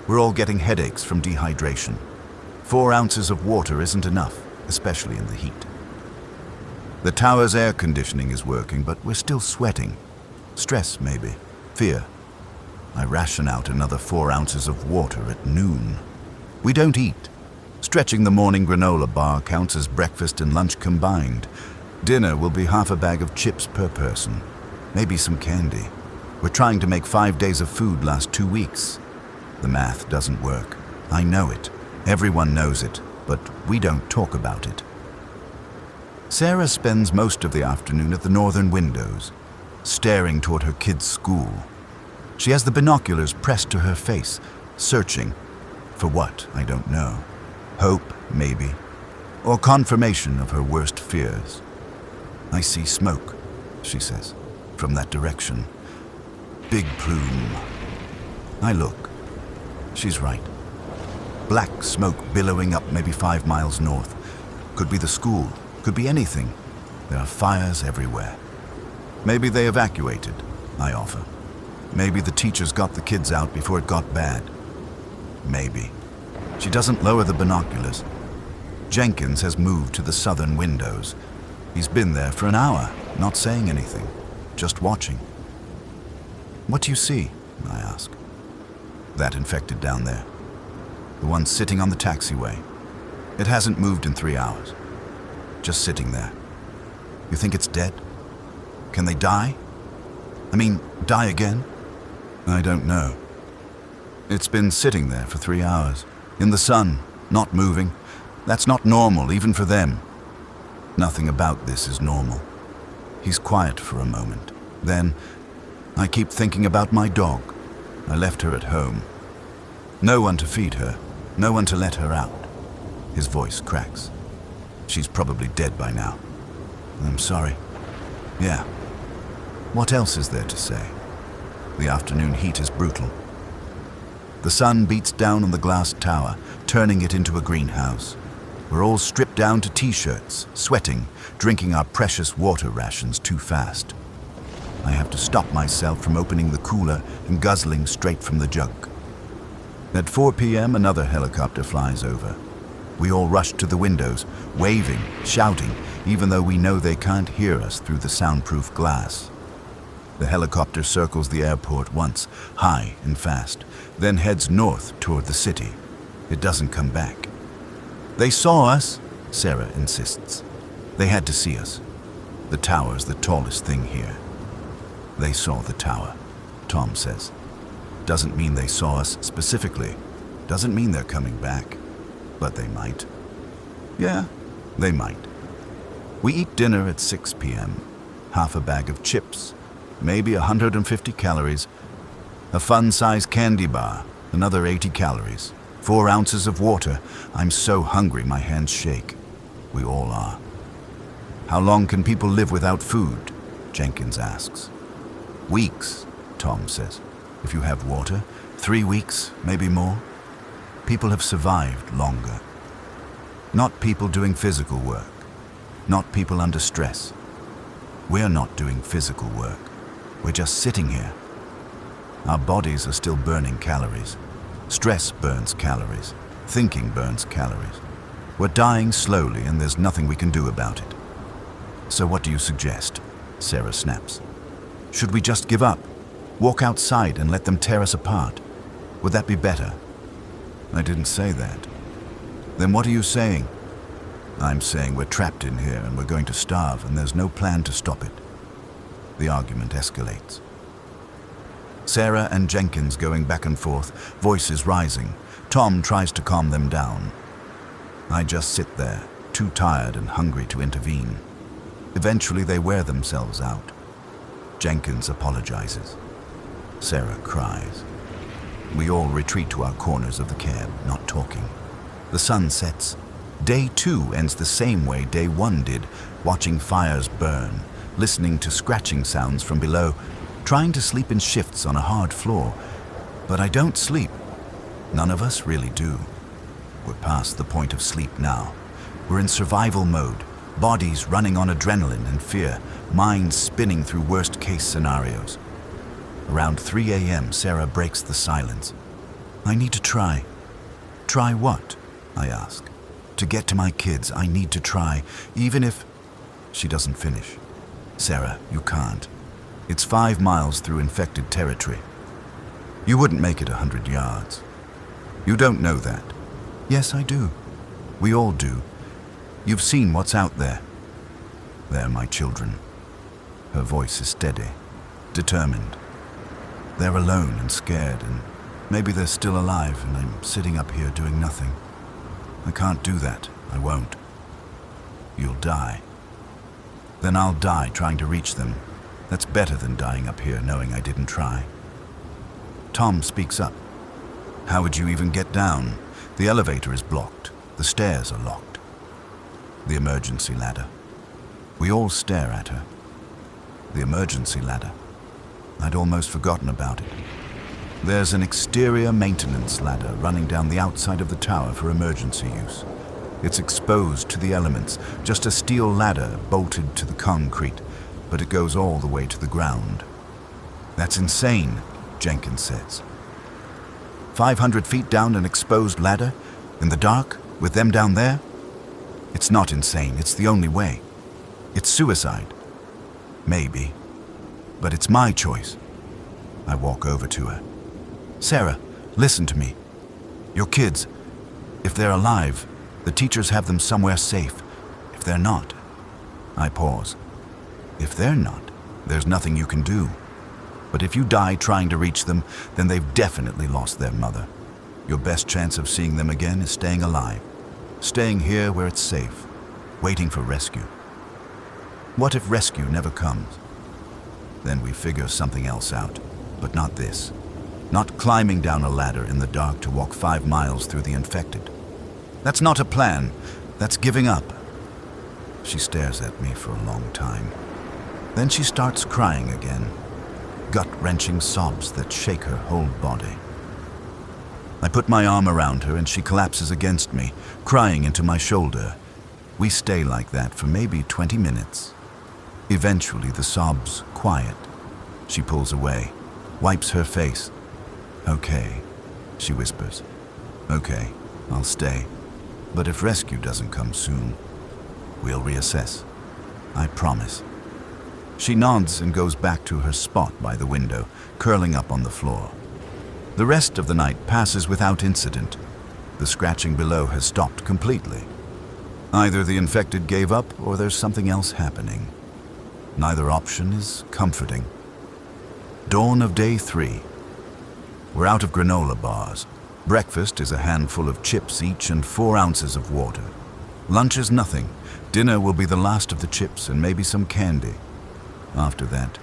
We're all getting headaches from dehydration. 4 ounces of water isn't enough, especially in the heat. The tower's air conditioning is working, but we're still sweating. Stress, maybe. Fear. I ration out another 4 ounces of water at noon. We don't eat. Stretching the morning granola bar counts as breakfast and lunch combined. Dinner will be half a bag of chips per person. Maybe some candy. We're trying to make 5 days of food last 2 weeks. The math doesn't work. I know it. Everyone knows it, but we don't talk about it. Sarah spends most of the afternoon at the northern windows, staring toward her kids' school. She has the binoculars pressed to her face, searching. For what, I don't know. Hope, maybe. Or confirmation of her worst fears. I see smoke, she says, from that direction. Big plume. I look. She's right. Black smoke billowing up maybe 5 miles north. Could be the school, could be anything. There are fires everywhere. Maybe they evacuated, I offer. Maybe the teachers got the kids out before it got bad. Maybe. She doesn't lower the binoculars. Jenkins has moved to the southern windows. He's been there for an hour, not saying anything, just watching. What do you see? I ask. That infected down there. The one sitting on the taxiway. It hasn't moved in 3 hours. Just sitting there. You think it's dead? Can they die? I mean, die again? I don't know. It's been sitting there for 3 hours. In the sun, not moving. That's not normal, even for them. Nothing about this is normal. He's quiet for a moment. Then, I keep thinking about my dog. I left her at home. No one to feed her. No one to let her out. His voice cracks. She's probably dead by now. I'm sorry. Yeah. What else is there to say? The afternoon heat is brutal. The sun beats down on the glass tower, turning it into a greenhouse. We're all stripped down to t-shirts, sweating, drinking our precious water rations too fast. I have to stop myself from opening the cooler and guzzling straight from the jug. At 4 p.m., another helicopter flies over. We all rush to the windows, waving, shouting, even though we know they can't hear us through the soundproof glass. The helicopter circles the airport once, high and fast, then heads north toward the city. It doesn't come back. They saw us, Sarah insists. They had to see us. The tower's the tallest thing here. They saw the tower, Tom says. Doesn't mean they saw us specifically. Doesn't mean they're coming back. But they might. Yeah, they might. We eat dinner at 6 p.m. Half a bag of chips, maybe 150 calories. A fun-sized candy bar, another 80 calories. 4 ounces of water. I'm so hungry my hands shake. We all are. How long can people live without food? Jenkins asks. Weeks, Tom says. If you have water, 3 weeks, maybe more. People have survived longer. Not people doing physical work. Not people under stress. We're not doing physical work. We're just sitting here. Our bodies are still burning calories. Stress burns calories. Thinking burns calories. We're dying slowly and there's nothing we can do about it. So what do you suggest? Sarah snaps. Should we just give up? Walk outside and let them tear us apart? Would that be better? I didn't say that. Then what are you saying? I'm saying we're trapped in here and we're going to starve and there's no plan to stop it. The argument escalates. Sarah and Jenkins going back and forth, voices rising. Tom tries to calm them down. I just sit there, too tired and hungry to intervene. Eventually they wear themselves out. Jenkins apologizes. Sarah cries. We all retreat to our corners of the cab, not talking. The sun sets. Day 2 ends the same way Day 1 did, watching fires burn, listening to scratching sounds from below, trying to sleep in shifts on a hard floor. But I don't sleep. None of us really do. We're past the point of sleep now. We're in survival mode, bodies running on adrenaline and fear, minds spinning through worst-case scenarios. Around 3 a.m., Sarah breaks the silence. I need to try. Try what? I ask. To get to my kids, I need to try, even if... She doesn't finish. Sarah, you can't. It's 5 miles through infected territory. You wouldn't make it 100 yards. You don't know that. Yes, I do. We all do. You've seen what's out there. They're my children. Her voice is steady, determined. They're alone and scared, and maybe they're still alive, and I'm sitting up here doing nothing. I can't do that. I won't. You'll die. Then I'll die trying to reach them. That's better than dying up here knowing I didn't try. Tom speaks up. How would you even get down? The elevator is blocked. The stairs are locked. The emergency ladder. We all stare at her. The emergency ladder. I'd almost forgotten about it. There's an exterior maintenance ladder running down the outside of the tower for emergency use. It's exposed to the elements, just a steel ladder bolted to the concrete, but it goes all the way to the ground. That's insane, Jenkins says. 500 feet down an exposed ladder, in the dark, with them down there? It's not insane, it's the only way. It's suicide. Maybe. But it's my choice. I walk over to her. Sarah, listen to me. Your kids, if they're alive, the teachers have them somewhere safe. If they're not, I pause. If they're not, there's nothing you can do. But if you die trying to reach them, then they've definitely lost their mother. Your best chance of seeing them again is staying alive. Staying here where it's safe, waiting for rescue. What if rescue never comes? Then we figure something else out, but not this. Not climbing down a ladder in the dark to walk 5 miles through the infected. That's not a plan. That's giving up. She stares at me for a long time. Then she starts crying again. Gut-wrenching sobs that shake her whole body. I put my arm around her and she collapses against me, crying into my shoulder. We stay like that for maybe 20 minutes. Eventually the sobs quiet. She pulls away, wipes her face. Okay, she whispers. Okay, I'll stay. But if rescue doesn't come soon, we'll reassess. I promise. She nods and goes back to her spot by the window, curling up on the floor. The rest of the night passes without incident. The scratching below has stopped completely. Either the infected gave up or there's something else happening. Neither option is comforting. Dawn of day 3. We're out of granola bars. Breakfast is a handful of chips each and 4 ounces of water. Lunch is nothing. Dinner will be the last of the chips and maybe some candy. After that,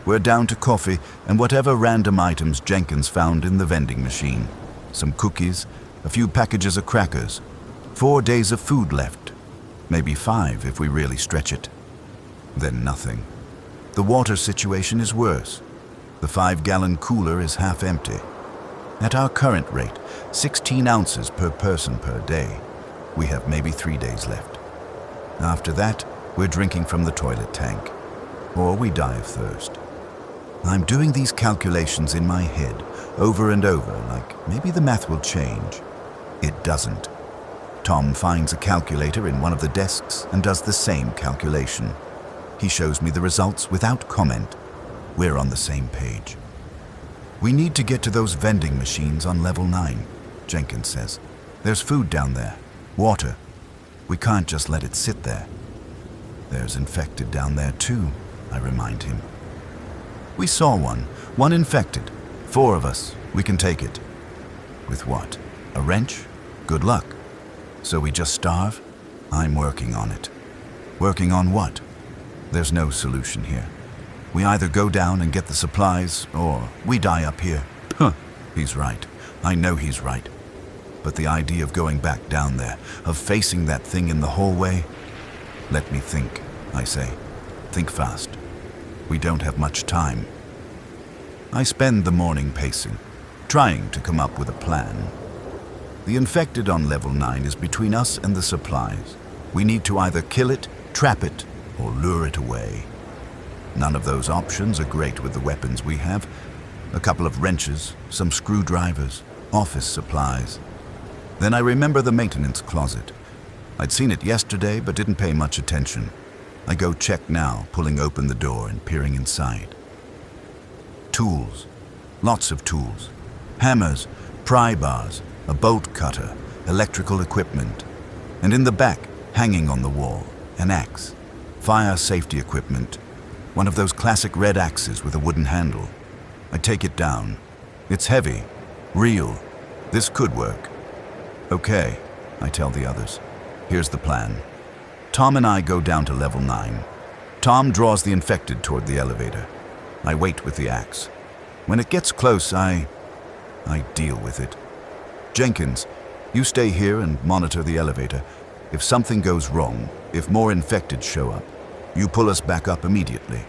we're down to coffee and whatever random items Jenkins found in the vending machine. Some cookies, a few packages of crackers. 4 days of food left. Maybe 5 if we really stretch it. Then nothing. The water situation is worse. The 5-gallon cooler is half empty. At our current rate, 16 ounces per person per day. We have maybe 3 days left. After that, we're drinking from the toilet tank. Or we die of thirst. I'm doing these calculations in my head, over and over, like maybe the math will change. It doesn't. Tom finds a calculator in one of the desks and does the same calculation. He shows me the results without comment. We're on the same page. We need to get to those vending machines on level 9, Jenkins says. There's food down there. Water. We can't just let it sit there. There's infected down there too, I remind him. We saw one infected. 4 of us, we can take it. With what? A wrench? Good luck. So we just starve? I'm working on it. Working on what? There's no solution here. We either go down and get the supplies, or we die up here. Huh, he's right. I know he's right. But the idea of going back down there, of facing that thing in the hallway... Let me think, I say. Think fast. We don't have much time. I spend the morning pacing, trying to come up with a plan. The infected on level 9 is between us and the supplies. We need to either kill it, trap it, or lure it away. None of those options are great with the weapons we have. A couple of wrenches, some screwdrivers, office supplies. Then I remember the maintenance closet. I'd seen it yesterday but didn't pay much attention. I go check now, pulling open the door and peering inside. Tools. Lots of tools. Hammers, pry bars, a bolt cutter, electrical equipment. And in the back, hanging on the wall, an axe. Fire safety equipment. One of those classic red axes with a wooden handle. I take it down. It's heavy. Real. This could work. Okay, I tell the others. Here's the plan. Tom and I go down to level 9. Tom draws the infected toward the elevator. I wait with the axe. When it gets close, I deal with it. Jenkins, you stay here and monitor the elevator. If something goes wrong, if more infected show up, you pull us back up immediately.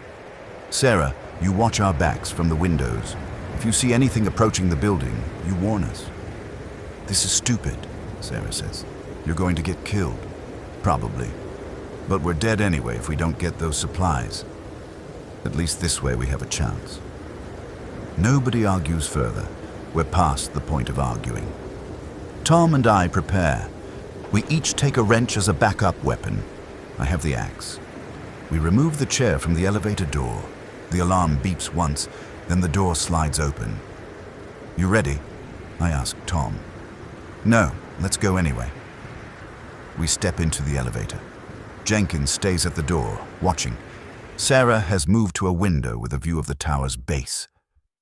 Sarah, you watch our backs from the windows. If you see anything approaching the building, you warn us. This is stupid, Sarah says. You're going to get killed. Probably. But we're dead anyway if we don't get those supplies. At least this way we have a chance. Nobody argues further. We're past the point of arguing. Tom and I prepare. We each take a wrench as a backup weapon. I have the axe. We remove the chair from the elevator door. The alarm beeps once, then the door slides open. You ready? I ask Tom. No, let's go anyway. We step into the elevator. Jenkins stays at the door, watching. Sarah has moved to a window with a view of the tower's base.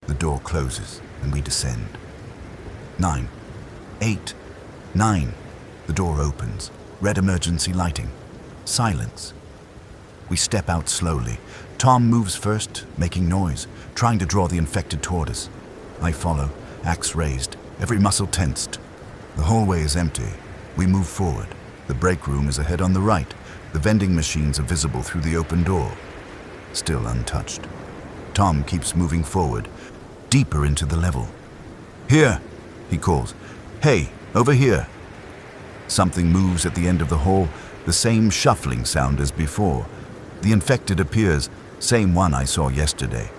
The door closes, and we descend. 9, 8, 9. The door opens. Red emergency lighting. Silence. We step out slowly. Tom moves first, making noise, trying to draw the infected toward us. I follow, axe raised, every muscle tensed. The hallway is empty. We move forward. The break room is ahead on the right. The vending machines are visible through the open door. Still untouched. Tom keeps moving forward, deeper into the level. Here, he calls. Hey, over here. Something moves at the end of the hall, the same shuffling sound as before. The infected appears, same one I saw yesterday.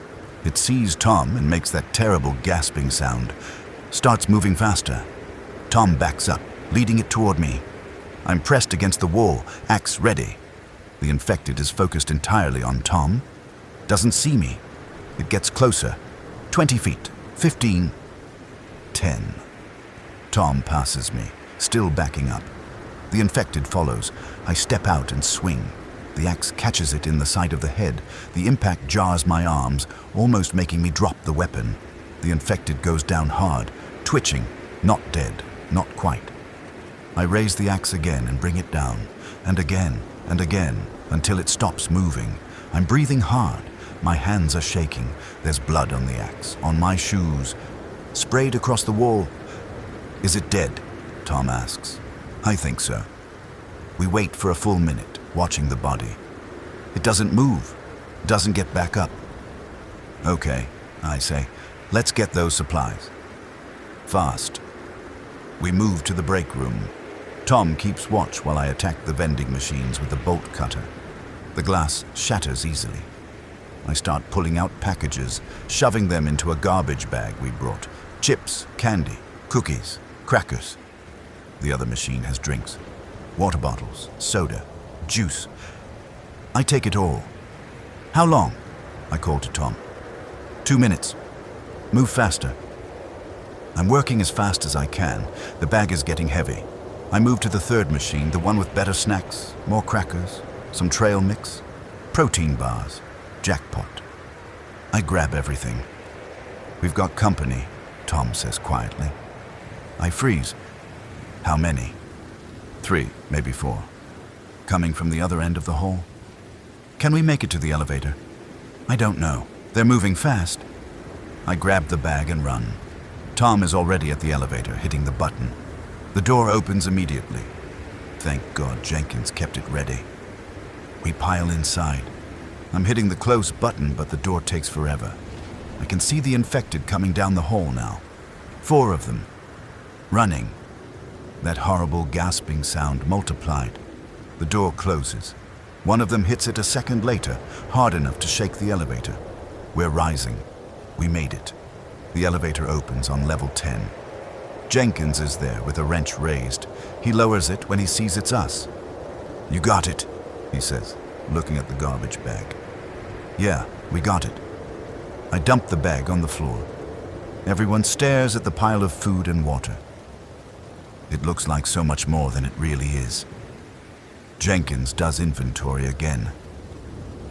It sees Tom and makes that terrible gasping sound. Starts moving faster. Tom backs up, leading it toward me. I'm pressed against the wall, axe ready. The infected is focused entirely on Tom. Doesn't see me. It gets closer. 20 feet, 15, 10. Tom passes me, still backing up. The infected follows. I step out and swing. The axe catches it in the side of the head. The impact jars my arms, almost making me drop the weapon. The infected goes down hard, twitching, not dead, not quite. I raise the axe again and bring it down, and again, until it stops moving. I'm breathing hard. My hands are shaking. There's blood on the axe, on my shoes, sprayed across the wall. Is it dead? Tom asks. I think so. We wait for a full minute, watching the body. It doesn't move, doesn't get back up. Okay, I say, let's get those supplies. Fast. We move to the break room. Tom keeps watch while I attack the vending machines with the bolt cutter. The glass shatters easily. I start pulling out packages, shoving them into a garbage bag we brought. Chips, candy, cookies, crackers. The other machine has drinks. Water bottles, soda, juice. I take it all. How long? I call to Tom. 2 minutes. Move faster. I'm working as fast as I can. The bag is getting heavy. I move to the third machine, the one with better snacks, more crackers, some trail mix, protein bars, jackpot. I grab everything. We've got company, Tom says quietly. I freeze. How many? 3, maybe 4. Coming from the other end of the hall. Can we make it to the elevator? I don't know. They're moving fast. I grab the bag and run. Tom is already at the elevator, hitting the button. The door opens immediately. Thank God Jenkins kept it ready. We pile inside. I'm hitting the close button, but the door takes forever. I can see the infected coming down the hall now. 4 of them. Running. That horrible gasping sound multiplied. The door closes. One of them hits it a second later, hard enough to shake the elevator. We're rising. We made it. The elevator opens on level 10. Jenkins is there with a wrench raised. He lowers it when he sees it's us. You got it, he says, looking at the garbage bag. Yeah, we got it. I dump the bag on the floor. Everyone stares at the pile of food and water. It looks like so much more than it really is. Jenkins does inventory again.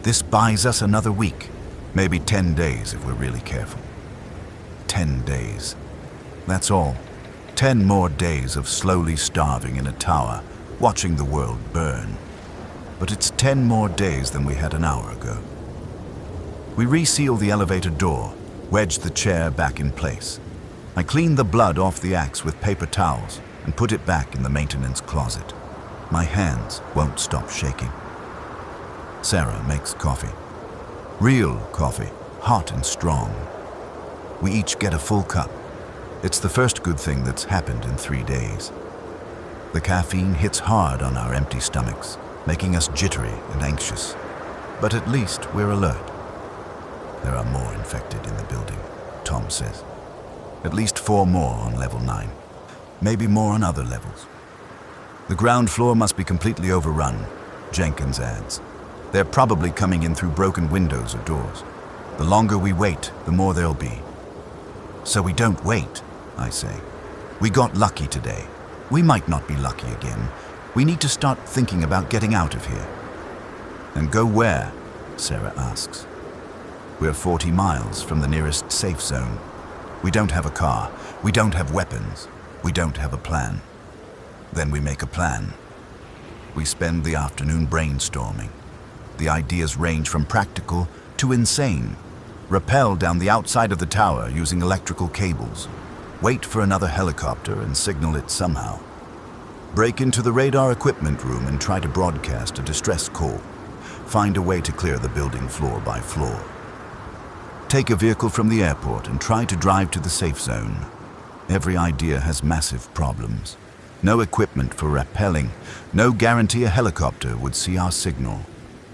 This buys us another week, maybe 10 days if we're really careful. 10 days. That's all. 10 more days of slowly starving in a tower, watching the world burn. But it's 10 more days than we had an hour ago. We reseal the elevator door, wedge the chair back in place. I clean the blood off the axe with paper towels and put it back in the maintenance closet. My hands won't stop shaking. Sarah makes coffee. Real coffee, hot and strong. We each get a full cup. It's the first good thing that's happened in 3 days. The caffeine hits hard on our empty stomachs, making us jittery and anxious. But at least we're alert. There are more infected in the building, Tom says. At least 4 more on level 9. Maybe more on other levels. The ground floor must be completely overrun, Jenkins adds. They're probably coming in through broken windows or doors. The longer we wait, the more there'll be. So we don't wait, I say. We got lucky today. We might not be lucky again. We need to start thinking about getting out of here. And go where? Sarah asks. We're 40 miles from the nearest safe zone. We don't have a car. We don't have weapons. We don't have a plan. Then we make a plan. We spend the afternoon brainstorming. The ideas range from practical to insane. Rappel down the outside of the tower using electrical cables. Wait for another helicopter and signal it somehow. Break into the radar equipment room and try to broadcast a distress call. Find a way to clear the building floor by floor. Take a vehicle from the airport and try to drive to the safe zone. Every idea has massive problems. No equipment for rappelling. No guarantee a helicopter would see our signal.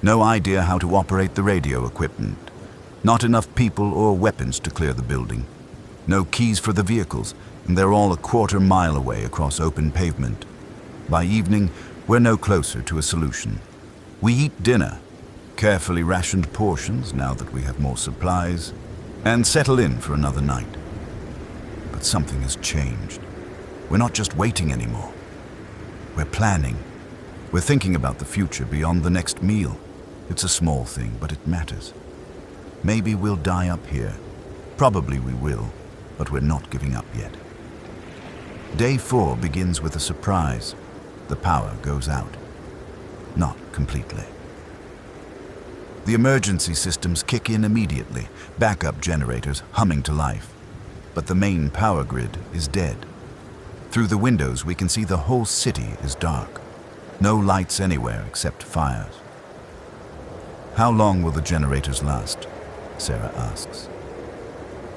No idea how to operate the radio equipment. Not enough people or weapons to clear the building. No keys for the vehicles, and they're all a quarter mile away across open pavement. By evening, we're no closer to a solution. We eat dinner, carefully rationed portions now that we have more supplies, and settle in for another night. But something has changed. We're not just waiting anymore. We're planning. We're thinking about the future beyond the next meal. It's a small thing, but it matters. Maybe we'll die up here. Probably we will, but we're not giving up yet. Day 4 begins with a surprise. The power goes out. Not completely. The emergency systems kick in immediately, backup generators humming to life. But the main power grid is dead. Through the windows, we can see the whole city is dark. No lights anywhere except fires. How long will the generators last? Sarah asks.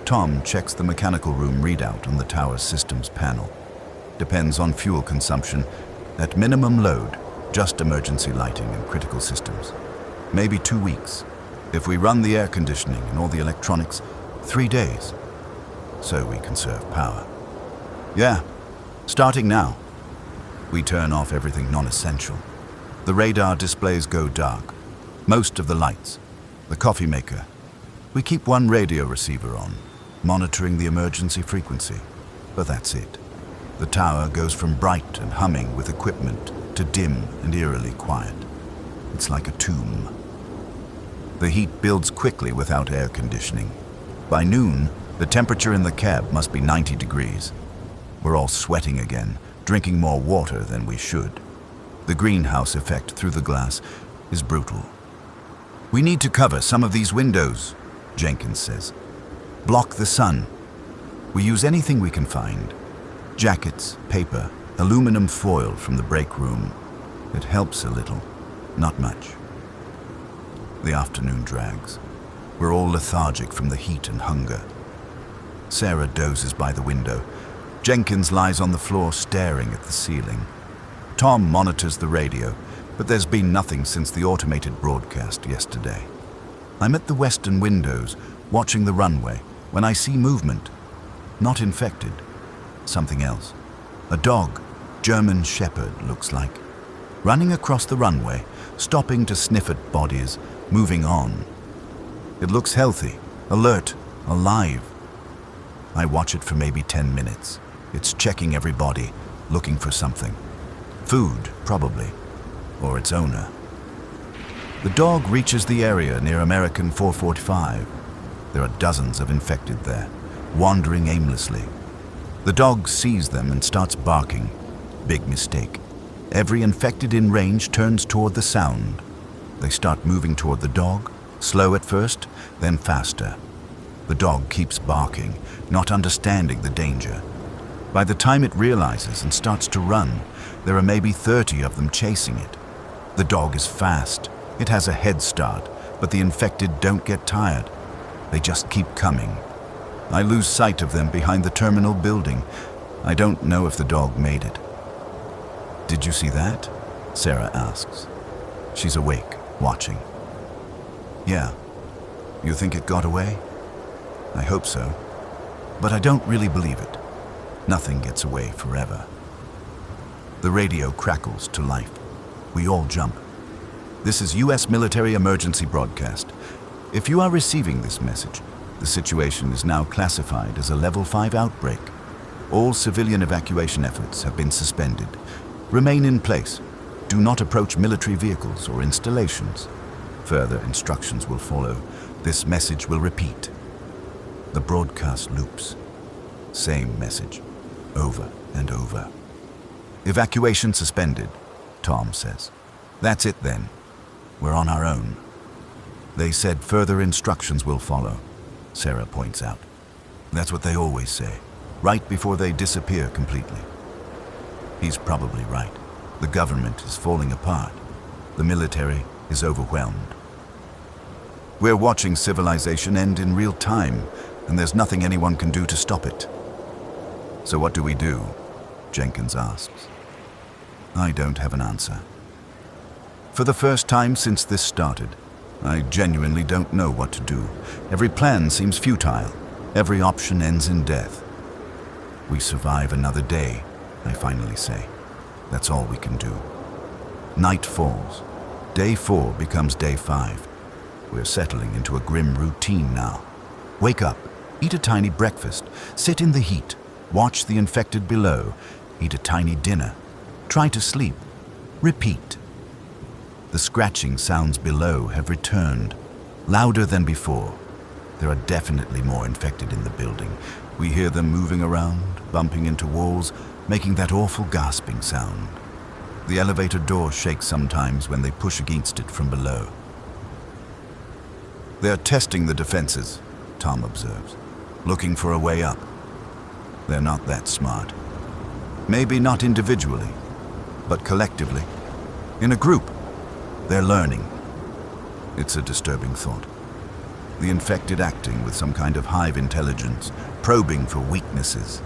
Tom checks the mechanical room readout on the tower's systems panel. Depends on fuel consumption. At minimum load, just emergency lighting and critical systems. Maybe 2 weeks. If we run the air conditioning and all the electronics, 3 days. So we conserve power. Yeah, starting now. We turn off everything non-essential. The radar displays go dark. Most of the lights. The coffee maker. We keep one radio receiver on, monitoring the emergency frequency. But that's it. The tower goes from bright and humming with equipment to dim and eerily quiet. It's like a tomb. The heat builds quickly without air conditioning. By noon, the temperature in the cab must be 90 degrees. We're all sweating again, drinking more water than we should. The greenhouse effect through the glass is brutal. "We need to cover some of these windows," Jenkins says. "Block the sun. We use anything we can find. Jackets, paper, aluminum foil from the break room. It helps a little, not much." The afternoon drags. We're all lethargic from the heat and hunger. Sarah dozes by the window. Jenkins lies on the floor staring at the ceiling. Tom monitors the radio, but there's been nothing since the automated broadcast yesterday. I'm at the western windows, watching the runway, when I see movement. Not infected. Something else. A dog, German Shepherd looks like. Running across the runway, stopping to sniff at bodies, moving on. It looks healthy, alert, alive. I watch it for maybe 10 minutes. It's checking every body, looking for something. Food, probably. Or its owner. The dog reaches the area near American 445. There are dozens of infected there, wandering aimlessly. The dog sees them and starts barking. Big mistake. Every infected in range turns toward the sound. They start moving toward the dog, slow at first, then faster. The dog keeps barking, not understanding the danger. By the time it realizes and starts to run, there are maybe 30 of them chasing it. The dog is fast. It has a head start, but the infected don't get tired. They just keep coming. I lose sight of them behind the terminal building. I don't know if the dog made it. "Did you see that?" Sarah asks. She's awake, watching. "Yeah. You think it got away?" "I hope so. But I don't really believe it. Nothing gets away forever." The radio crackles to life. We all jump. "This is U.S. military emergency broadcast. If you are receiving this message, the situation is now classified as a level 5 outbreak. All civilian evacuation efforts have been suspended. Remain in place. Do not approach military vehicles or installations. Further instructions will follow. This message will repeat." The broadcast loops. Same message, over and over. "Evacuation suspended," Tom says. "That's it then. We're on our own." "They said further instructions will follow," Sarah points out. "That's what they always say, right before they disappear completely." He's probably right. The government is falling apart. The military is overwhelmed. We're watching civilization end in real time, and there's nothing anyone can do to stop it. "So what do we do?" Jenkins asks. I don't have an answer. For the first time since this started, I genuinely don't know what to do. Every plan seems futile. Every option ends in death. "We survive another day," I finally say. That's all we can do. Night falls. Day 4 becomes day 5. We're settling into a grim routine now. Wake up, eat a tiny breakfast, sit in the heat, watch the infected below, eat a tiny dinner, try to sleep, repeat. The scratching sounds below have returned, louder than before. There are definitely more infected in the building. We hear them moving around, bumping into walls, making that awful gasping sound. The elevator door shakes sometimes when they push against it from below. "They're testing the defenses," Tom observes, "looking for a way up. They're not that smart. Maybe not individually, but collectively. In a group, they're learning." It's a disturbing thought. The infected acting with some kind of hive intelligence, probing for weaknesses.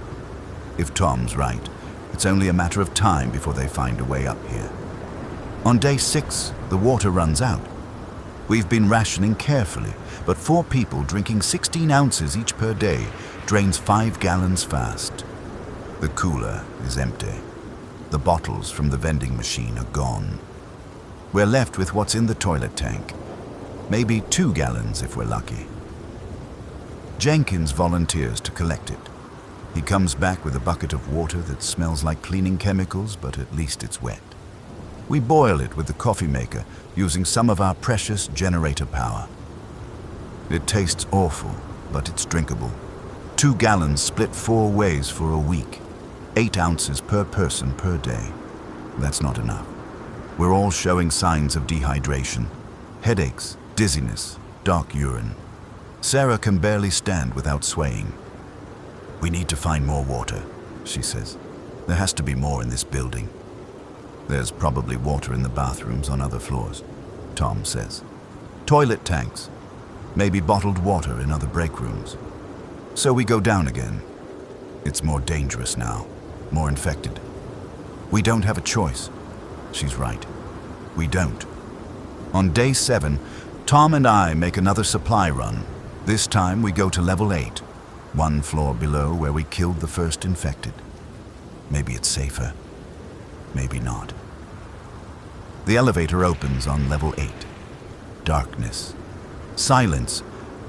If Tom's right, it's only a matter of time before they find a way up here. On day 6, the water runs out. We've been rationing carefully, but 4 people drinking 16 ounces each per day drains 5 gallons fast. The cooler is empty. The bottles from the vending machine are gone. We're left with what's in the toilet tank. Maybe 2 gallons if we're lucky. Jenkins volunteers to collect it. He comes back with a bucket of water that smells like cleaning chemicals, but at least it's wet. We boil it with the coffee maker using some of our precious generator power. It tastes awful, but it's drinkable. 2 gallons split 4 ways for a week. 8 ounces per person per day. That's not enough. We're all showing signs of dehydration. Headaches, dizziness, dark urine. Sarah can barely stand without swaying. "We need to find more water," she says. "There has to be more in this building." "There's probably water in the bathrooms on other floors," Tom says. "Toilet tanks. Maybe bottled water in other break rooms." So we go down again. It's more dangerous now, more infected. We don't have a choice. She's right. We don't. On day 7, Tom and I make another supply run. This time we go to level 8, 1 floor below where we killed the first infected. Maybe it's safer. Maybe not. The elevator opens on level 8. Darkness. Silence.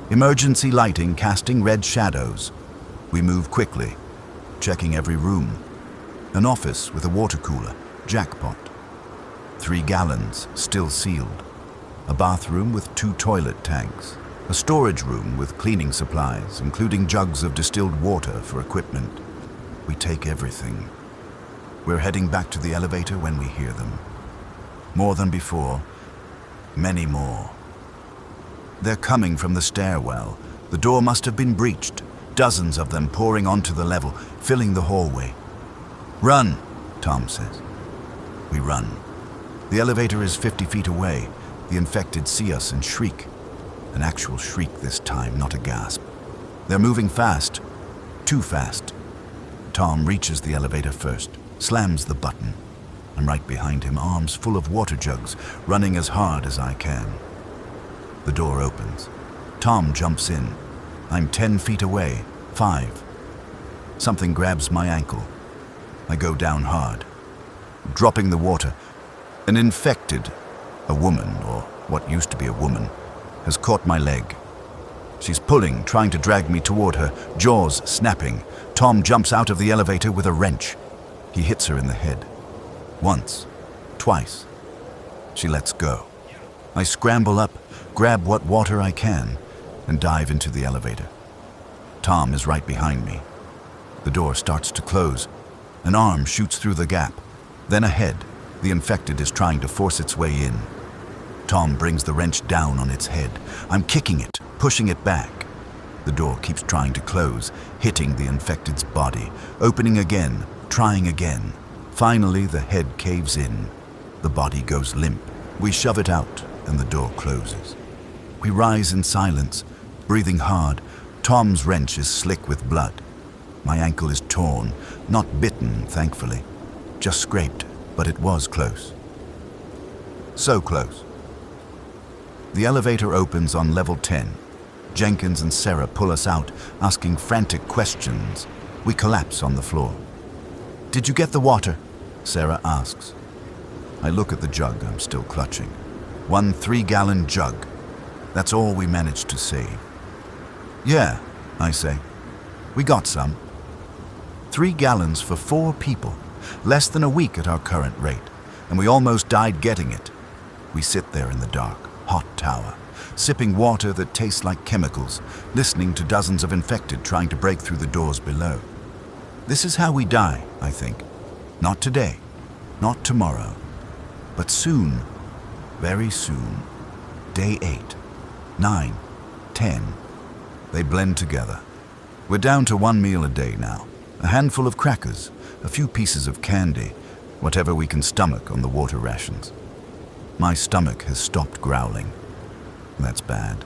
Emergency lighting casting red shadows. We move quickly, checking every room. An office with a water cooler. Jackpot. 3 gallons, still sealed. A bathroom with 2 toilet tanks. A storage room with cleaning supplies, including jugs of distilled water for equipment. We take everything. We're heading back to the elevator when we hear them. More than before. Many more. They're coming from the stairwell. The door must have been breached. Dozens of them pouring onto the level, filling the hallway. "Run," Tom says. We run. The elevator is 50 feet away. The infected see us and shriek. An actual shriek this time, not a gasp. They're moving fast. Too fast. Tom reaches the elevator first, slams the button. I'm right behind him, arms full of water jugs, running as hard as I can. The door opens. Tom jumps in. I'm 10 feet away, 5. Something grabs my ankle. I go down hard, dropping the water. An infected, a woman, or what used to be a woman, has caught my leg. She's pulling, trying to drag me toward her, jaws snapping. Tom jumps out of the elevator with a wrench. He hits her in the head. Once, twice. She lets go. I scramble up, grab what water I can, and dive into the elevator. Tom is right behind me. The door starts to close. An arm shoots through the gap. Then ahead, the infected is trying to force its way in. Tom brings the wrench down on its head. I'm kicking it, pushing it back. The door keeps trying to close, hitting the infected's body, opening again, trying again. Finally, the head caves in. The body goes limp. We shove it out, and the door closes. We rise in silence, breathing hard. Tom's wrench is slick with blood. My ankle is torn, not bitten, thankfully. Just scraped, but it was close. So close. The elevator opens on level 10. Jenkins and Sarah pull us out, asking frantic questions. We collapse on the floor. "Did you get the water?" Sarah asks. I look at the jug I'm still clutching. 1 3-gallon jug. That's all we managed to save. "Yeah," I say. "We got some." 3 gallons for 4 people. Less than a week at our current rate, and we almost died getting it. We sit there in the dark, hot tower, sipping water that tastes like chemicals, listening to dozens of infected trying to break through the doors below. This is how we die, I think. Not today, not tomorrow, but soon, very soon. Day 8, 9, 10. They blend together. We're down to 1 meal a day now. A handful of crackers, a few pieces of candy, whatever we can stomach on the water rations. My stomach has stopped growling. That's bad.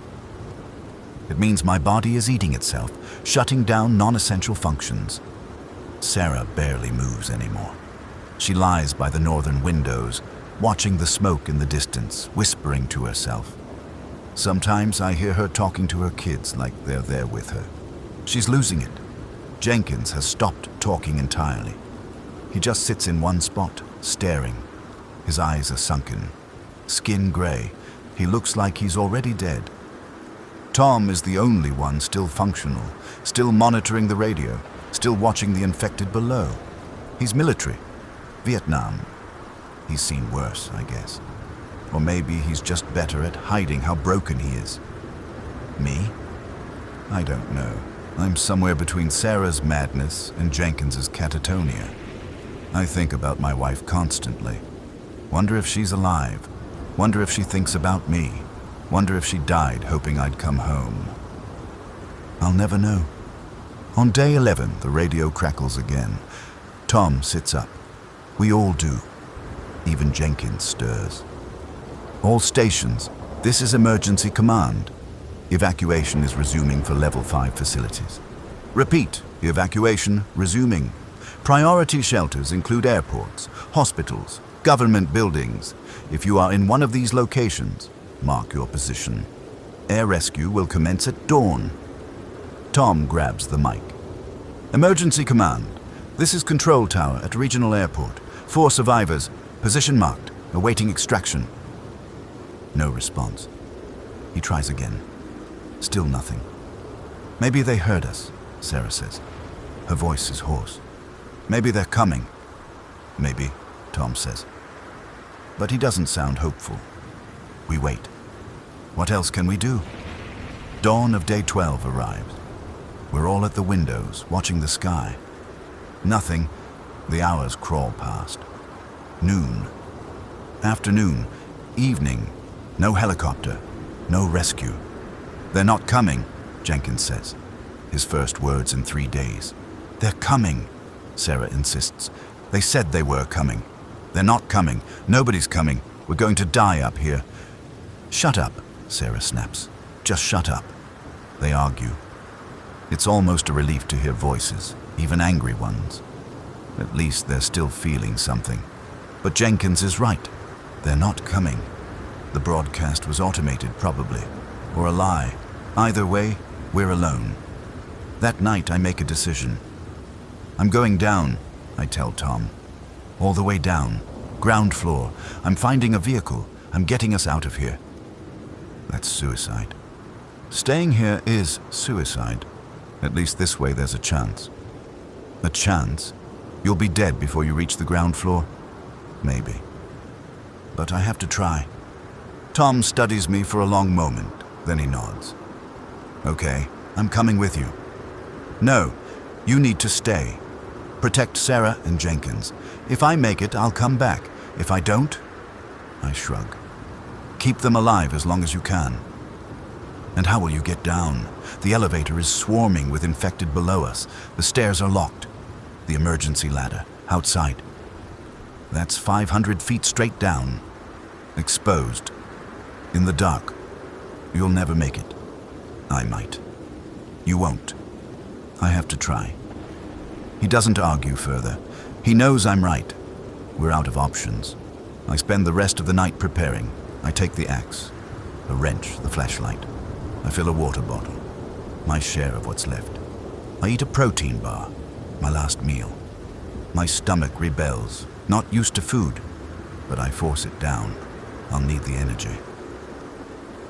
It means my body is eating itself, shutting down non-essential functions. Sarah barely moves anymore. She lies by the northern windows, watching the smoke in the distance, whispering to herself. Sometimes I hear her talking to her kids like they're there with her. She's losing it. Jenkins has stopped talking entirely. He just sits in one spot, staring. His eyes are sunken. Skin gray. He looks like he's already dead. Tom is the only one still functional, still monitoring the radio. still watching the infected below. He's military. Vietnam. He's seen worse, I guess. Or maybe he's just better at hiding how broken he is. Me? I don't know. I'm somewhere between Sarah's madness and Jenkins's catatonia. I think about my wife constantly. Wonder if she's alive. Wonder if she thinks about me. Wonder if she died hoping I'd come home. I'll never know. On day 11, the radio crackles again. Tom sits up. We all do. Even Jenkins stirs. All stations, this is emergency command. Evacuation is resuming for level 5 facilities. Repeat, evacuation resuming. Priority shelters include airports, hospitals, government buildings. If you are in one of these locations, mark your position. Air rescue will commence at dawn. Tom grabs the mic. Emergency command. This is control tower at regional airport. 4 survivors, position marked, awaiting extraction. No response. He tries again. Still nothing. Maybe they heard us, Sarah says. Her voice is hoarse. Maybe they're coming. Maybe, Tom says. But he doesn't sound hopeful. We wait. What else can we do? Dawn of day 12 arrives. We're all at the windows, watching the sky. Nothing. The hours crawl past. Noon. Afternoon. Evening. No helicopter. No rescue. They're not coming, Jenkins says. His first words in 3 days. They're coming, Sarah insists. They said they were coming. They're not coming. Nobody's coming. We're going to die up here. Shut up, Sarah snaps. Just shut up. They argue. It's almost a relief to hear voices, even angry ones. At least they're still feeling something. But Jenkins is right. They're not coming. The broadcast was automated, probably. Or a lie. Either way, we're alone. That night, I make a decision. I'm going down, I tell Tom. All the way down. Ground floor. I'm finding a vehicle. I'm getting us out of here. That's suicide. Staying here is suicide. At least this way there's a chance. A chance? You'll be dead before you reach the ground floor? Maybe. But I have to try. Tom studies me for a long moment, then he nods. Okay, I'm coming with you. No, you need to stay. Protect Sarah and Jenkins. If I make it, I'll come back. If I don't, I shrug. Keep them alive as long as you can. And how will you get down? The elevator is swarming with infected below us. The stairs are locked. The emergency ladder, outside. That's 500 feet straight down. Exposed. In the dark. You'll never make it. I might. You won't. I have to try. He doesn't argue further. He knows I'm right. We're out of options. I spend the rest of the night preparing. I take the axe, a wrench, the flashlight. I fill a water bottle, my share of what's left. I eat a protein bar, my last meal. My stomach rebels, not used to food, but I force it down. I'll need the energy.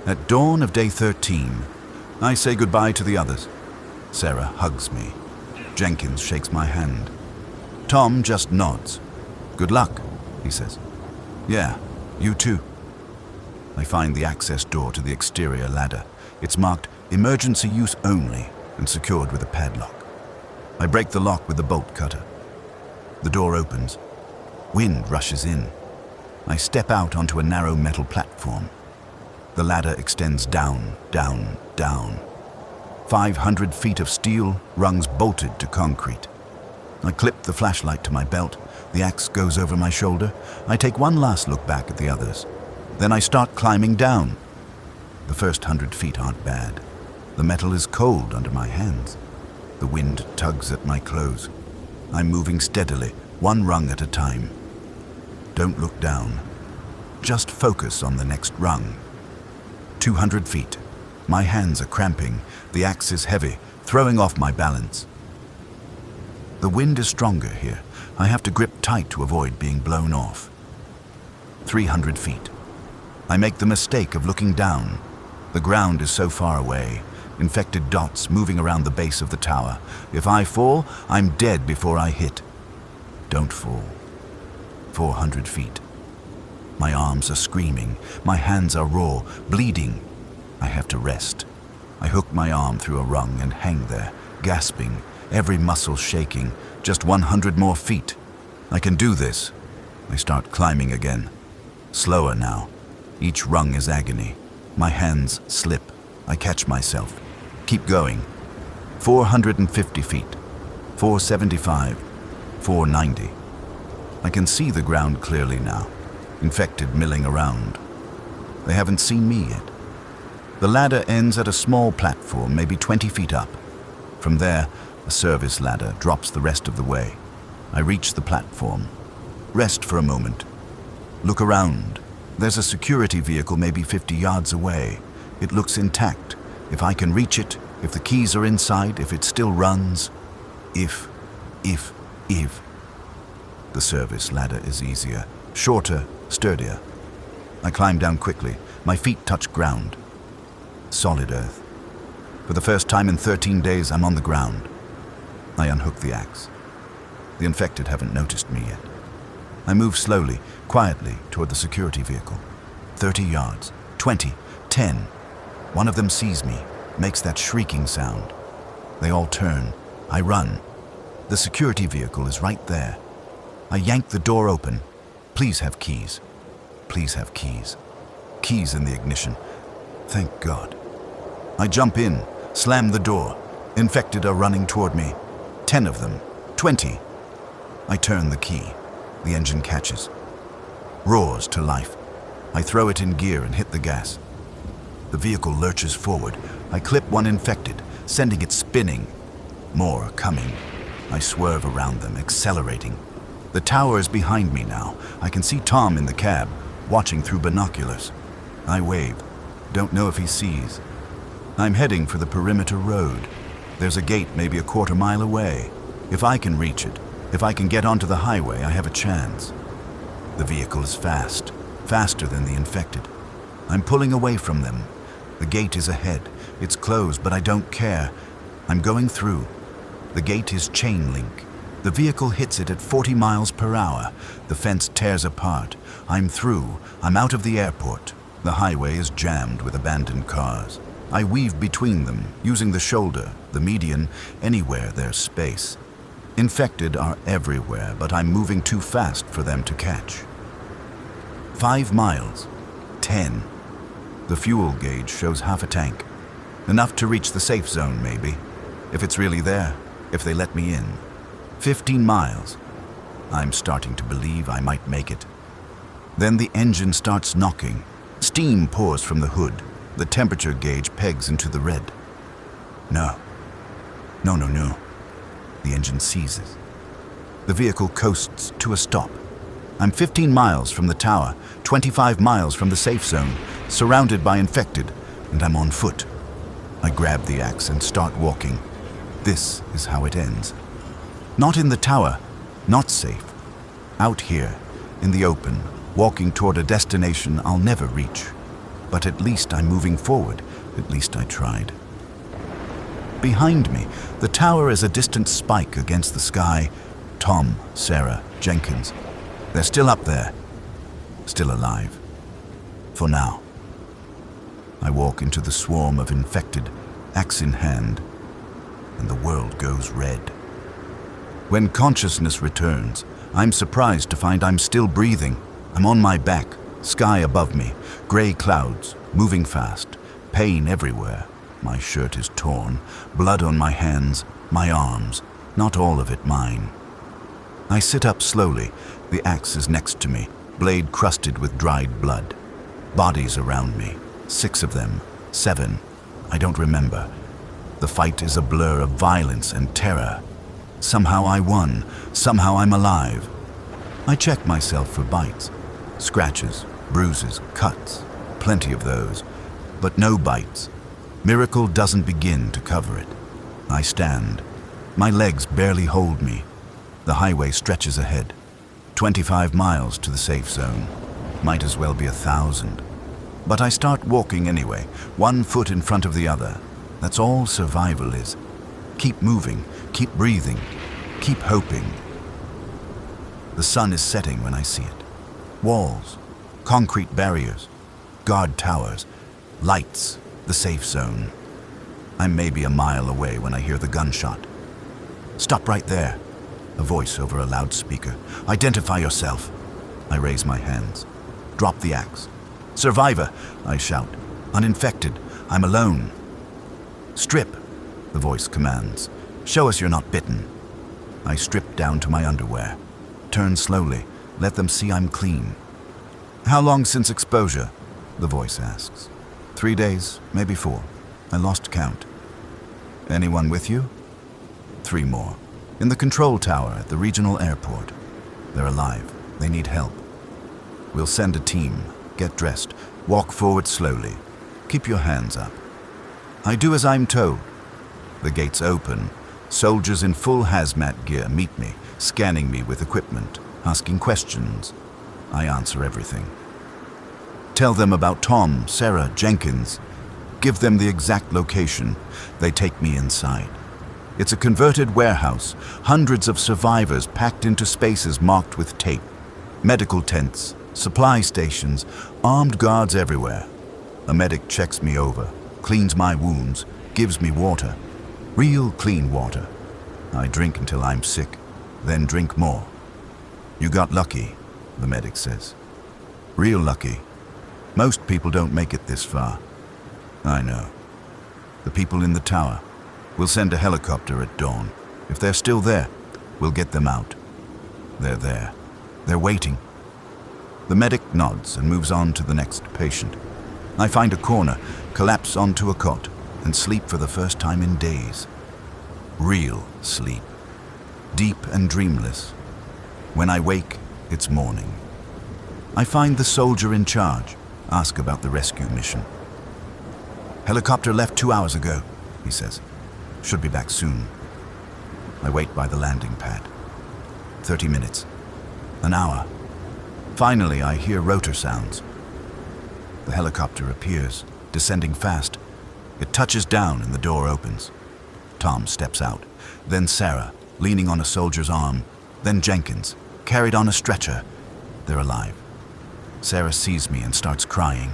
At dawn of day 13, I say goodbye to the others. Sarah hugs me. Jenkins shakes my hand. Tom just nods. Good luck, he says. Yeah, you too. I find the access door to the exterior ladder. It's marked emergency use only and secured with a padlock. I break the lock with the bolt cutter. The door opens. Wind rushes in. I step out onto a narrow metal platform. The ladder extends down, down, down. 500 feet of steel, rungs bolted to concrete. I clip the flashlight to my belt. The axe goes over my shoulder. I take one last look back at the others. Then I start climbing down. The first 100 feet aren't bad. The metal is cold under my hands. The wind tugs at my clothes. I'm moving steadily, one rung at a time. Don't look down. Just focus on the next rung. 200 feet. My hands are cramping. The axe is heavy, throwing off my balance. The wind is stronger here. I have to grip tight to avoid being blown off. 300 feet. I make the mistake of looking down. The ground is so far away. infected dots moving around the base of the tower. If I fall, I'm dead before I hit. Don't fall. 400 feet. My arms are screaming. My hands are raw, bleeding. I have to rest. I hook my arm through a rung and hang there, gasping, every muscle shaking. Just 100 more feet. I can do this. I start climbing again. Slower now. Each rung is agony. My hands slip. I catch myself. Keep going. 450 feet. 475. 490. I can see the ground clearly now. Infected milling around. They haven't seen me yet. The ladder ends at a small platform, maybe 20 feet up. From there, a service ladder drops the rest of the way. I reach the platform. Rest for a moment. Look around. There's a security vehicle maybe 50 yards away. It looks intact. If I can reach it, if the keys are inside, if it still runs. If. The service ladder is easier, shorter, sturdier. I climb down quickly. My feet touch ground. Solid earth. For the first time in 13 days, I'm on the ground. I unhook the axe. The infected haven't noticed me yet. I move slowly, quietly, toward the security vehicle. 30 yards, 20, 10. One of them sees me, makes that shrieking sound. They all turn. I run. The security vehicle is right there. I yank the door open. Please have keys. Please have keys. Keys in the ignition. Thank God. I jump in, slam the door. Infected are running toward me. 10 of them. 20. I turn the key. The engine catches. Roars to life. I throw it in gear and hit the gas. The vehicle lurches forward. I clip one infected, sending it spinning. More coming. I swerve around them, accelerating. The tower is behind me now. I can see Tom in the cab, watching through binoculars. I wave. Don't know if he sees. I'm heading for the perimeter road. There's a gate maybe a quarter mile away. If I can reach it, if I can get onto the highway, I have a chance. The vehicle is fast, faster than the infected. I'm pulling away from them. The gate is ahead. It's closed, but I don't care. I'm going through. The gate is chain link. The vehicle hits it at 40 miles per hour. The fence tears apart. I'm through. I'm out of the airport. The highway is jammed with abandoned cars. I weave between them, using the shoulder, the median, anywhere there's space. Infected are everywhere, but I'm moving too fast for them to catch. 5 miles. 10. The fuel gauge shows half a tank. Enough to reach the safe zone, maybe. If it's really there, if they let me in. 15 miles. I'm starting to believe I might make it. Then the engine starts knocking. Steam pours from the hood. The temperature gauge pegs into the red. No. The engine seizes. The vehicle coasts to a stop. I'm 15 miles from the tower, 25 miles from the safe zone, surrounded by infected, and I'm on foot. I grab the axe and start walking. This is how it ends. Not in the tower, not safe. Out here, in the open, walking toward a destination I'll never reach. But at least I'm moving forward. At least I tried. Behind me, the tower is a distant spike against the sky. Tom, Sarah, Jenkins. They're still up there. Still alive. For now. I walk into the swarm of infected, axe in hand, and the world goes red. When consciousness returns, I'm surprised to find I'm still breathing. I'm on my back, sky above me, gray clouds, moving fast, pain everywhere. My shirt is torn, blood on my hands, my arms, not all of it mine. I sit up slowly, the axe is next to me, blade crusted with dried blood. Bodies around me, 6 of them, 7, I don't remember. The fight is a blur of violence and terror. Somehow I won, somehow I'm alive. I check myself for bites, scratches, bruises, cuts, plenty of those, but no bites. Miracle doesn't begin to cover it. I stand. My legs barely hold me. The highway stretches ahead. 25 miles to the safe zone. Might as well be 1,000. But I start walking anyway, one foot in front of the other. That's all survival is. Keep moving, keep breathing, keep hoping. The sun is setting when I see it. Walls, concrete barriers, guard towers, lights, the safe zone. I'm maybe a mile away when I hear the gunshot. Stop right there. A voice over a loudspeaker. Identify yourself. I raise my hands. Drop the axe. Survivor, I shout. Uninfected. I'm alone. Strip, the voice commands. Show us you're not bitten. I strip down to my underwear. Turn slowly. Let them see I'm clean. How long since exposure? The voice asks. 3 days, maybe 4. I lost count. Anyone with you? 3 more. In the control tower at the regional airport. They're alive. They need help. We'll send a team. Get dressed. Walk forward slowly. Keep your hands up. I do as I'm told. The gates open. Soldiers in full hazmat gear meet me, scanning me with equipment, asking questions. I answer everything. Tell them about Tom, Sarah, Jenkins. Give them the exact location. They take me inside. It's a converted warehouse, hundreds of survivors packed into spaces marked with tape. Medical tents, supply stations, armed guards everywhere. A medic checks me over, cleans my wounds, gives me water. Real clean water. I drink until I'm sick, then drink more. You got lucky, the medic says. Real lucky. Most people don't make it this far. I know. The people in the tower. We'll send a helicopter at dawn. If they're still there, we'll get them out. They're there. They're waiting. The medic nods and moves on to the next patient. I find a corner, collapse onto a cot, and sleep for the first time in days. Real sleep. Deep and dreamless. When I wake, it's morning. I find the soldier in charge, ask about the rescue mission. Helicopter left 2 hours ago, he says. Should be back soon. I wait by the landing pad. 30 minutes. An hour. Finally, I hear rotor sounds. The helicopter appears, descending fast. It touches down and the door opens. Tom steps out, then Sarah, leaning on a soldier's arm, then Jenkins, carried on a stretcher. They're alive. Sarah sees me and starts crying.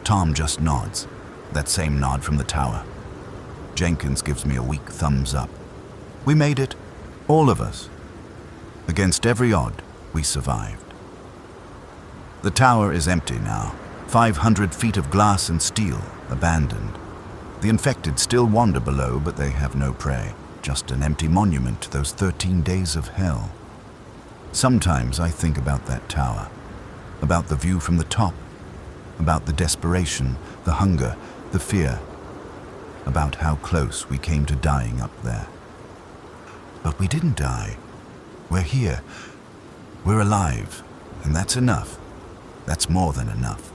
Tom just nods, that same nod from the tower. Jenkins gives me a weak thumbs up. We made it, all of us. Against every odd, we survived. The tower is empty now, 500 feet of glass and steel, abandoned. The infected still wander below, but they have no prey, just an empty monument to those 13 days of hell. Sometimes I think about that tower, about the view from the top, about the desperation, the hunger, the fear, about how close we came to dying up there. But we didn't die. We're here. We're alive, and that's enough. That's more than enough.